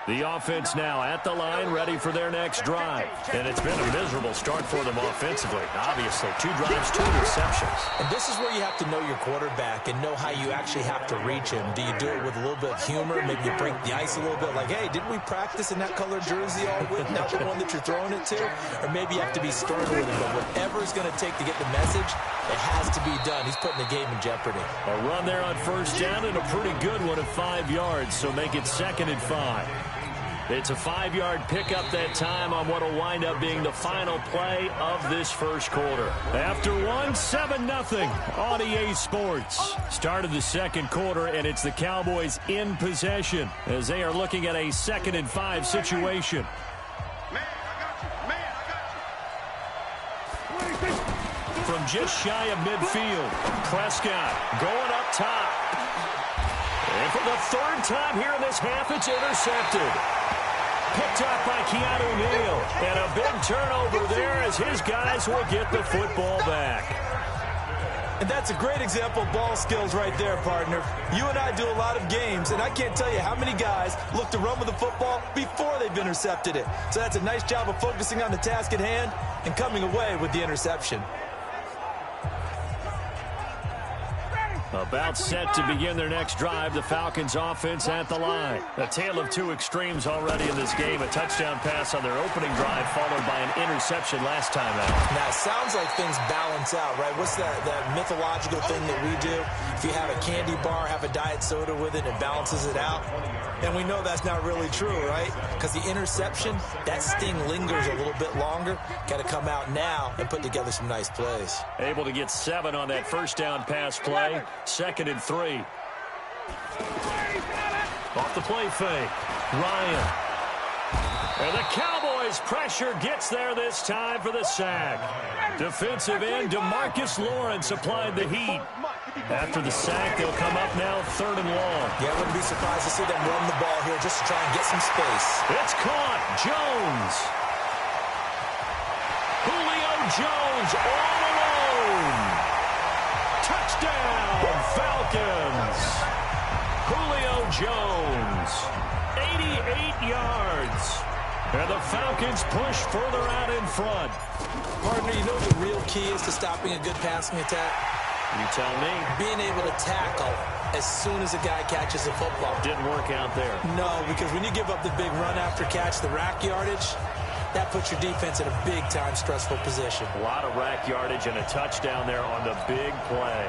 The offense now at the line, ready for their next drive. And it's been a miserable start for them offensively. Obviously, 2 drives, 2 receptions. And this is where you have to know your quarterback and know how you actually have to reach him. Do you do it with a little bit of humor? Maybe you break the ice a little bit, like, hey, didn't we practice in that colored jersey all week? Not the one that you're throwing it to? Or maybe you have to be stern with him. But whatever it's going to take to get the message, it has to be done. He's putting the game in jeopardy. A run there on first down and a pretty good one at 5 yards, so make it 2nd and 5. It's a 5-yard pickup that time on what will wind up being the final play of this first quarter. After one, 7-0 on EA Sports. Start of the second quarter, and it's the Cowboys in possession as they are looking at a 2nd and 5 situation. From just shy of midfield, Prescott going up top. And for the 3rd time here in this half, it's intercepted. Picked up by Keanu Neal. And a big turnover there as his guys will get the football back. And that's a great example of ball skills right there, partner. You and I do a lot of games, and I can't tell you how many guys look to run with the football before they've intercepted it. So that's a nice job of focusing on the task at hand and coming away with the interception. About set to begin their next drive, the Falcons offense at the line. A tale of 2 extremes already in this game. A touchdown pass on their opening drive followed by an interception last time out. Now, it sounds like things balance out, right? What's that mythological thing that we do? If you have a candy bar, have a diet soda with it, it balances it out. And we know that's not really true, right? Because the interception, that sting lingers a little bit longer. Got to come out now and put together some nice plays. Able to get 7 on that first down pass play. 2nd and 3. Off the play fake. Ryan. And the Cowboys pressure gets there this time for the sack. Defensive end DeMarcus Lawrence applied the heat. After the sack, they'll come up now 3rd and long. Yeah, I wouldn't be surprised to see them run the ball here just to try and get some space. It's caught. Jones. Julio Jones all alone. Touchdown, Falcons. Julio Jones, 88 yards. And the Falcons push further out in front. Partner, you know what the real key is to stopping a good passing attack? You tell me. Being able to tackle as soon as a guy catches a football. Didn't work out there. No, because when you give up the big run after catch, the rack yardage, that puts your defense in a big-time stressful position. A lot of rack yardage and a touchdown there on the big play.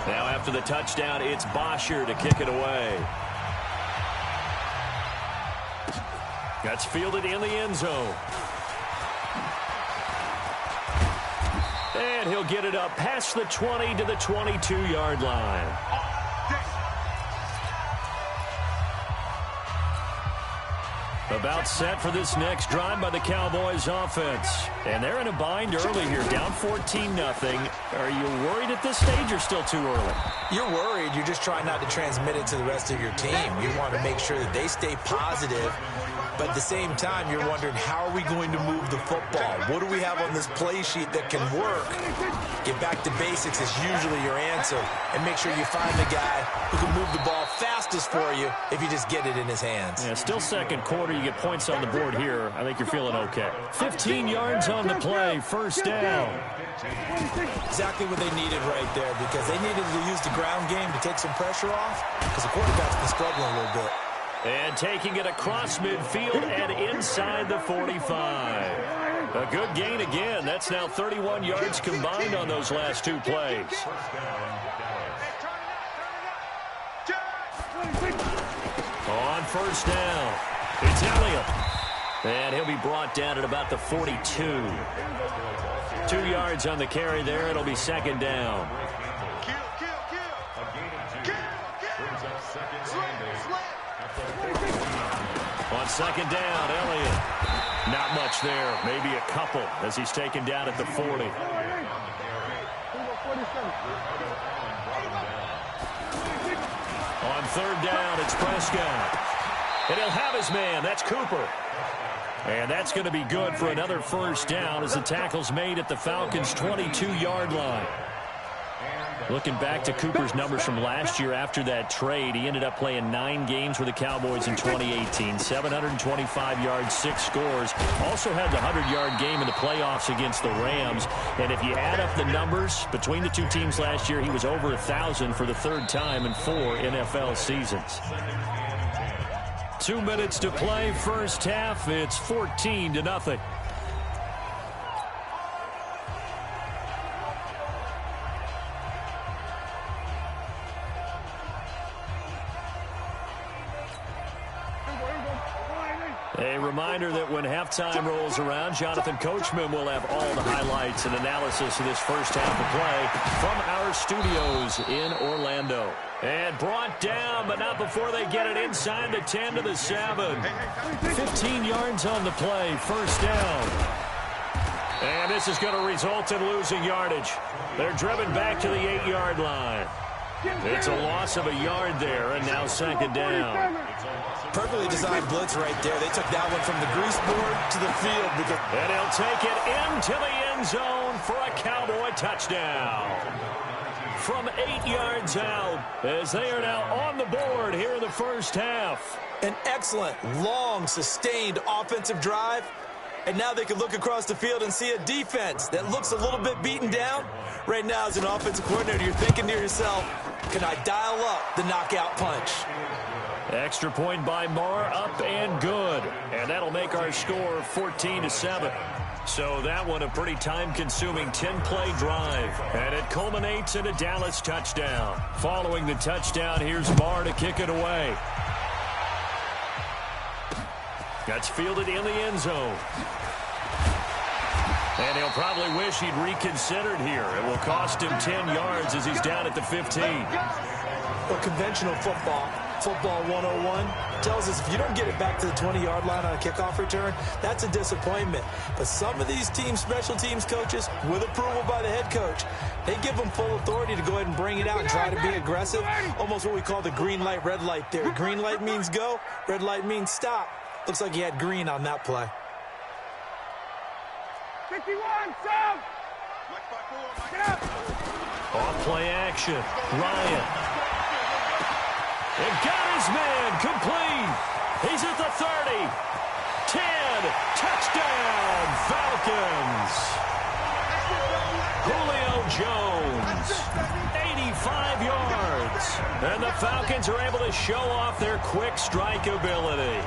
Now after the touchdown, it's Bosher to kick it away. That's fielded in the end zone. And he'll get it up past the 20 to the 22-yard line. About set for this next drive by the Cowboys offense. And they're in a bind early here, down 14-0. Are you worried at this stage or still too early? You're worried. You're just trying not to transmit it to the rest of your team. You want to make sure that they stay positive But at the same time, you're wondering, how are we going to move the football? What do we have on this play sheet that can work? Get back to basics is usually your answer. And make sure you find the guy who can move the ball fastest for you if you just get it in his hands. Yeah, still second quarter. You get points on the board here. I think you're feeling okay. 15 yards on the play. First down. Exactly what they needed right there, because they needed to use the ground game to take some pressure off, because the quarterback's been struggling a little bit. And taking it across midfield and inside the 45. A good gain again. That's now 31 yards combined on those last two plays. On first down, it's Elliott. And he'll be brought down at about the 42. 2 yards on the carry there. It'll be second down. On second down, Elliott. Not much there. Maybe a couple as he's taken down at the 40. On third down, it's Prescott. And he'll have his man. That's Cooper. And that's going to be good for another first down as the tackle's made at the Falcons' 22-yard line. Looking back to Cooper's numbers from last year after that trade, he ended up playing 9 games with the Cowboys in 2018. 725 yards, 6 scores. Also had the 100-yard game in the playoffs against the Rams. And if you add up the numbers between the two teams last year, he was over 1,000 for the third time in 4 NFL seasons. 2 minutes to play, first half. It's 14-0. A reminder that when halftime rolls around, Jonathan Coachman will have all the highlights and analysis of this first half of play from our studios in Orlando. And brought down, but not before they get it inside the 10 to the 7. 15 yards on the play, first down. And this is going to result in losing yardage. They're driven back to the 8-yard line. It's a loss of a yard there, and now second down. Perfectly designed blitz right there. They took that one from the grease board to the field. And he'll take it into the end zone for a Cowboy touchdown. From 8 yards out, as they are now on the board here in the first half. An excellent, long, sustained offensive drive. And now they can look across the field and see a defense that looks a little bit beaten down. Right now, as an offensive coordinator, you're thinking to yourself, can I dial up the knockout punch? Extra point by Marr, up and good. And that'll make our score 14-7. So that one a pretty time-consuming 10-play drive. And it culminates in a Dallas touchdown. Following the touchdown, here's Marr to kick it away. That's fielded in the end zone. And he'll probably wish he'd reconsidered here. It will cost him 10 yards as he's down at the 15. Well, conventional football 101, tells us if you don't get it back to the 20-yard line on a kickoff return, that's a disappointment. But some of these team special teams coaches, with approval by the head coach, they give them full authority to go ahead and bring it out and try to be aggressive. Almost what we call the green light, red light there. Green light means go, red light means stop. Looks like he had green on that play. 51, Sam! Get up! Off play action. Ryan. And got his man complete. He's at the 30. 10. Touchdown, Falcons. Julio Jones. 85 yards. And the Falcons are able to show off their quick strike ability.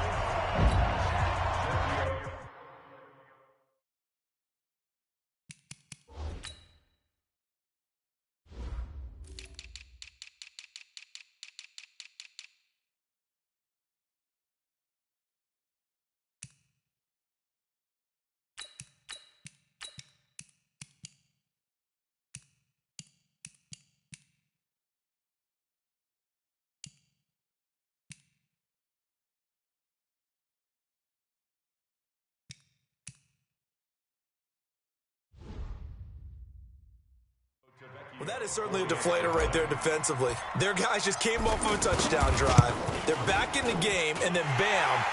Well, that is certainly a deflator right there defensively. Their guys just came off of a touchdown drive. They're back in the game, and then bam,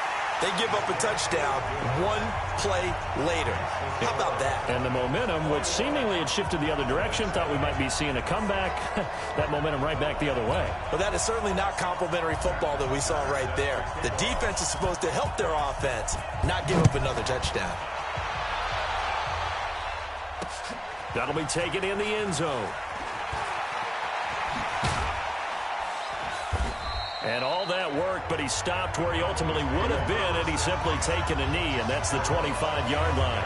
They give up a touchdown one play later. How about that? And the momentum, which seemingly had shifted the other direction, thought we might be seeing a comeback. That momentum right back the other way. Well, that is certainly not complimentary football that we saw right there. The defense is supposed to help their offense, not give up another touchdown. That'll be taken in the end zone. And all that work, but he stopped where he ultimately would have been had he simply taken a knee, and that's the 25-yard line.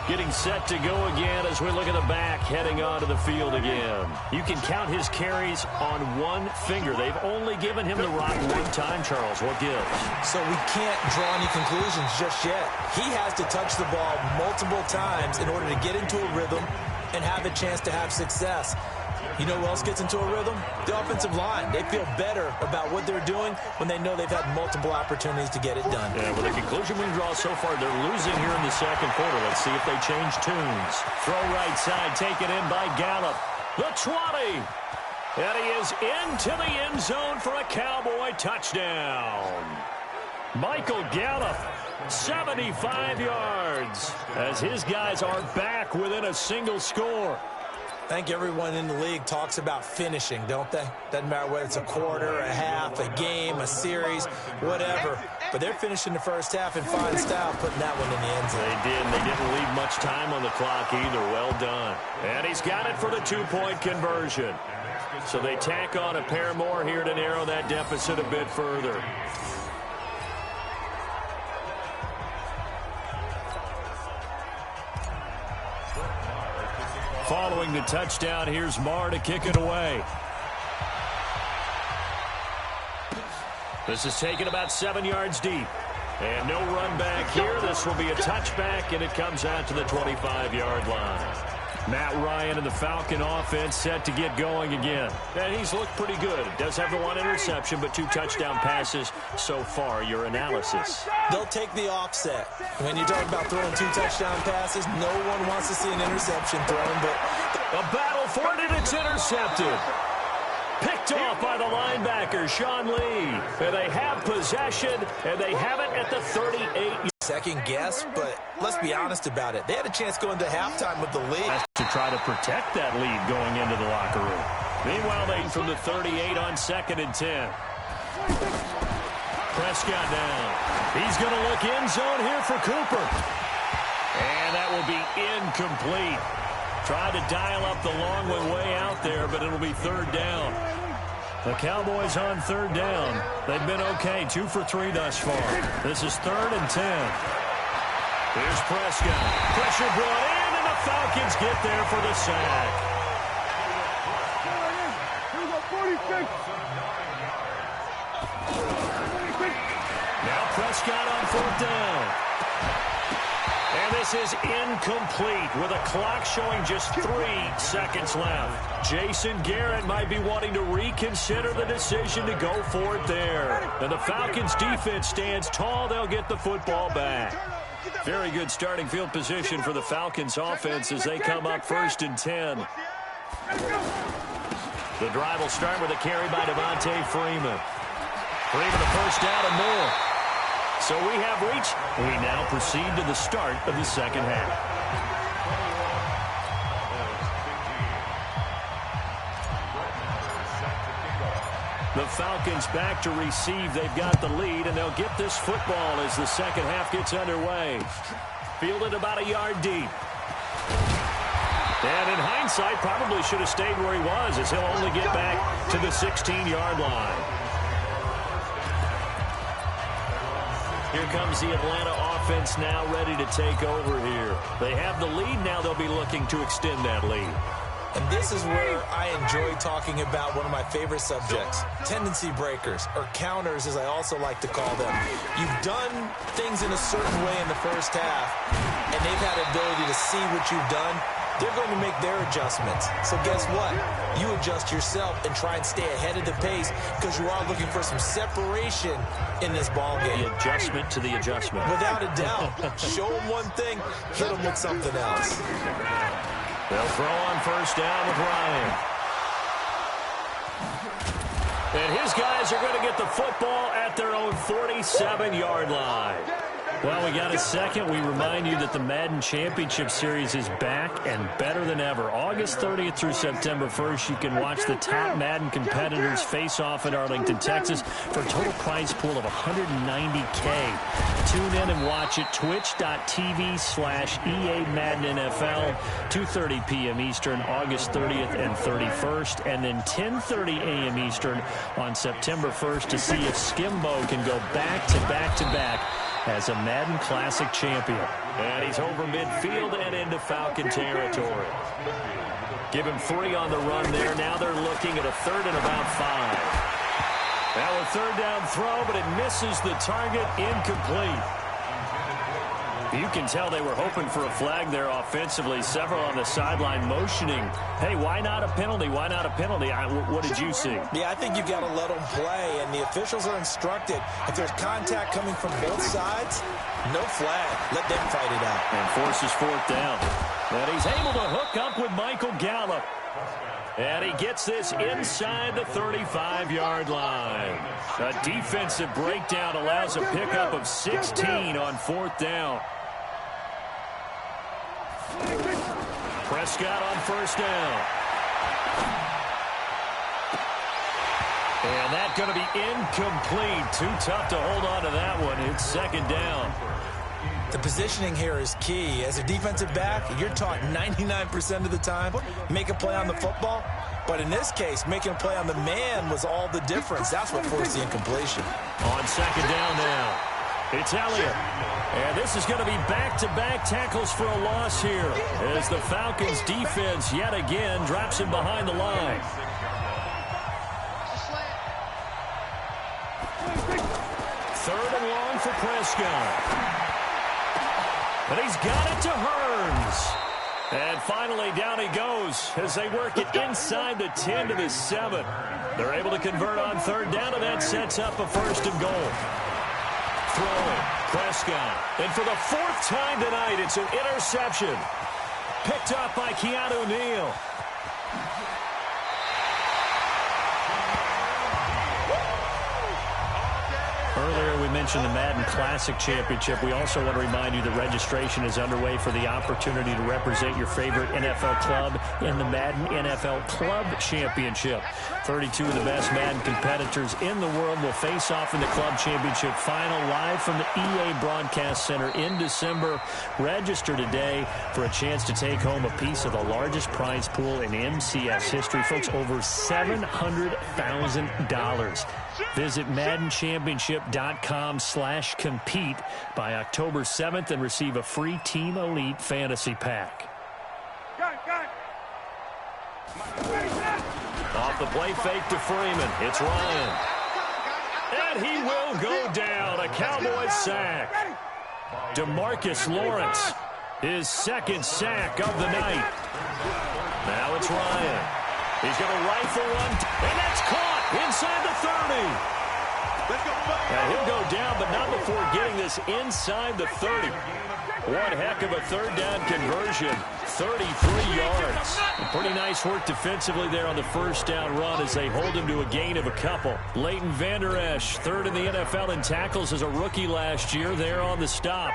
Getting set to go again as we look at the back, heading onto the field again. You can count his carries on one finger. They've only given him the rock one time, Charles. What gives? So we can't draw any conclusions just yet. He has to touch the ball multiple times in order to get into a rhythm and have a chance to have success. You know who else gets into a rhythm? The offensive line. They feel better about what they're doing when they know they've had multiple opportunities to get it done. Yeah, well, the conclusion we draw so far, they're losing here in the second quarter. Let's see if they change tunes. Throw right side, taken in by Gallup. The 20. And he is into the end zone for a Cowboy touchdown. Michael Gallup, 75 yards, as his guys are back within a single score. I think everyone in the league talks about finishing, don't they? Doesn't matter whether it's a quarter, a half, a game, a series, whatever. But they're finishing the first half in fine style, putting that one in the end zone. They did, and they didn't leave much time on the clock either. Well done. And he's got it for the two-point conversion. So they tack on a pair more here to narrow that deficit a bit further. Following the touchdown, here's Marr to kick it away. This is taken about 7 yards deep. And no run back here. This will be a touchback, and it comes out to the 25-yard line. Matt Ryan and the Falcon offense set to get going again. And he's looked pretty good. Does have the one interception, but 2 touchdown passes so far. Your analysis? They'll take the offset. When you talk about throwing 2 touchdown passes, no one wants to see an interception thrown, but a battle for it, and it's intercepted. Picked off by the linebacker, Sean Lee. And they have possession, and they have it at the 38. Second guess, but let's be honest about it. They had a chance going to halftime with the lead. To try to protect that lead going into the locker room. Meanwhile, they from the 38 on 2nd and 10. Prescott down. He's going to look end zone here for Cooper. And that will be incomplete. Tried to dial up the long one way out there, but it'll be 3rd down. The Cowboys on 3rd down. They've been okay, 2 for 3 thus far. This is 3rd and 10. Here's Prescott. Pressure brought in, and the Falcons get there for the sack. Here we go, 46. Now Prescott on 4th down. And this is incomplete with a clock showing just 3 seconds left. Jason Garrett might be wanting to reconsider the decision to go for it there. And the Falcons defense stands tall. They'll get the football back. Very good starting field position for the Falcons offense as they come up 1st and 10. The drive will start with a carry by Devontae Freeman. Freeman the first down and more. So we have reached. We now proceed to the start of the second half. The Falcons back to receive. They've got the lead, and they'll get this football as the second half gets underway. Fielded about a yard deep. And in hindsight, probably should have stayed where he was, as he'll only get back to the 16-yard line. Here comes the Atlanta offense now ready to take over here. They have the lead now. They'll be looking to extend that lead. And this is where I enjoy talking about one of my favorite subjects, tendency breakers, or counters as I also like to call them. You've done things in a certain way in the first half, and they've had the ability to see what you've done. They're going to make their adjustments. So guess what? You adjust yourself and try and stay ahead of the pace because you are looking for some separation in this ball game. The adjustment to the adjustment. Without a doubt. Show them one thing, hit them with something else. They'll throw on first down with Ryan. And his guys are going to get the football at their own 47-yard line. Well, we got a second. We remind you that the Madden Championship Series is back and better than ever. August 30th through September 1st, you can watch the top Madden competitors face off in Arlington, Texas for a total prize pool of $190K. Tune in and watch it. Twitch.tv/EA Madden NFL, 2:30 p.m. Eastern, August 30th and 31st, and then 10:30 a.m. Eastern on September 1st to see if Skimbo can go back-to-back-to-back as a Madden Classic champion. And he's over midfield and into Falcon territory. Give him 3 on the run there. Now they're looking at a 3rd and about 5. Now a 3rd down throw, but it misses the target, incomplete. You can tell they were hoping for a flag there offensively. Several on the sideline motioning, hey, why not a penalty? Why not a penalty? What did you see? Yeah, I think you've got to let them play, and the officials are instructed. If there's contact coming from both sides, no flag. Let them fight it out. And forces 4th down. And he's able to hook up with Michael Gallup. And he gets this inside the 35-yard line. A defensive breakdown allows a pickup of 16 on 4th down. Prescott on 1st down. And that's going to be incomplete. Too tough to hold on to that one. It's 2nd down. The positioning here is key. As a defensive back, you're taught 99% of the time, make a play on the football. But in this case, making a play on the man was all the difference. That's what forced the incompletion. On 2nd down now, it's Elliott. And this is going to be back-to-back tackles for a loss here as the Falcons defense yet again drops him behind the line. 3rd and long for Prescott. And he's got it to Hearns. And finally, down he goes as they work it inside the 10 to the 7. They're able to convert on 3rd down, and that sets up a 1st and goal. Throwing, Prescott. And for the 4th time tonight, it's an interception. Picked up by Keanu Neal. Earlier we mentioned the Madden Classic Championship. We also want to remind you that registration is underway for the opportunity to represent your favorite NFL club in the Madden NFL Club Championship. 32 of the best Madden competitors in the world will face off in the Club Championship final live from the EA Broadcast Center in December. Register today for a chance to take home a piece of the largest prize pool in MCS history. Folks, over $700,000. Visit MaddenChampionship.com/compete by October 7th and receive a free Team Elite Fantasy Pack. Off the play fake to Freeman. It's Ryan. And he will go down. A Cowboys sack. DeMarcus Lawrence, his 2nd sack of the night. Now it's Ryan. He's going to rifle one, and that's caught inside the 30. And he'll go down, but not before getting this inside the 30. One heck of a 3rd down conversion, 33 yards. Pretty nice work defensively there on the 1st down run as they hold him to a gain of a couple. Leighton Vander Esch, 3rd in the NFL in tackles as a rookie last year, there on the stop.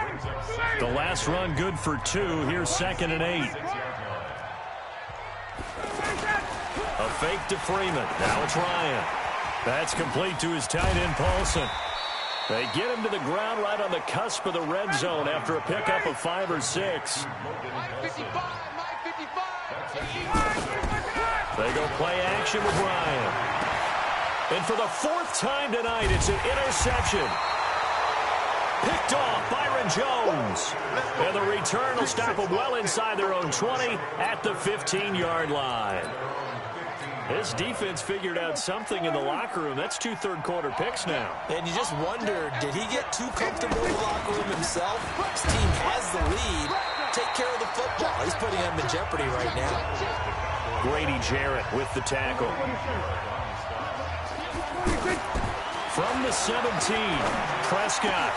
The last run good for 2. Here's 2nd and 8. A fake to Freeman. Now it's Ryan. That's complete to his tight end, Paulson. They get him to the ground right on the cusp of the red zone after a pickup of 5 or 6. They go play action with Ryan. And for the 4th time tonight, it's an interception. Picked off Byron Jones. And the return will stop them well inside their own 20 at the 15-yard line. This defense figured out something in the locker room. That's 2 third-quarter picks now. And you just wonder, did he get too comfortable in the locker room himself? His team has the lead. Take care of the football. He's putting them in jeopardy right now. Grady Jarrett with the tackle. From the 17, Prescott.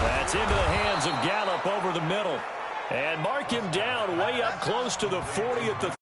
That's into the hands of Gallup over the middle. And mark him down way up close to the 40 at the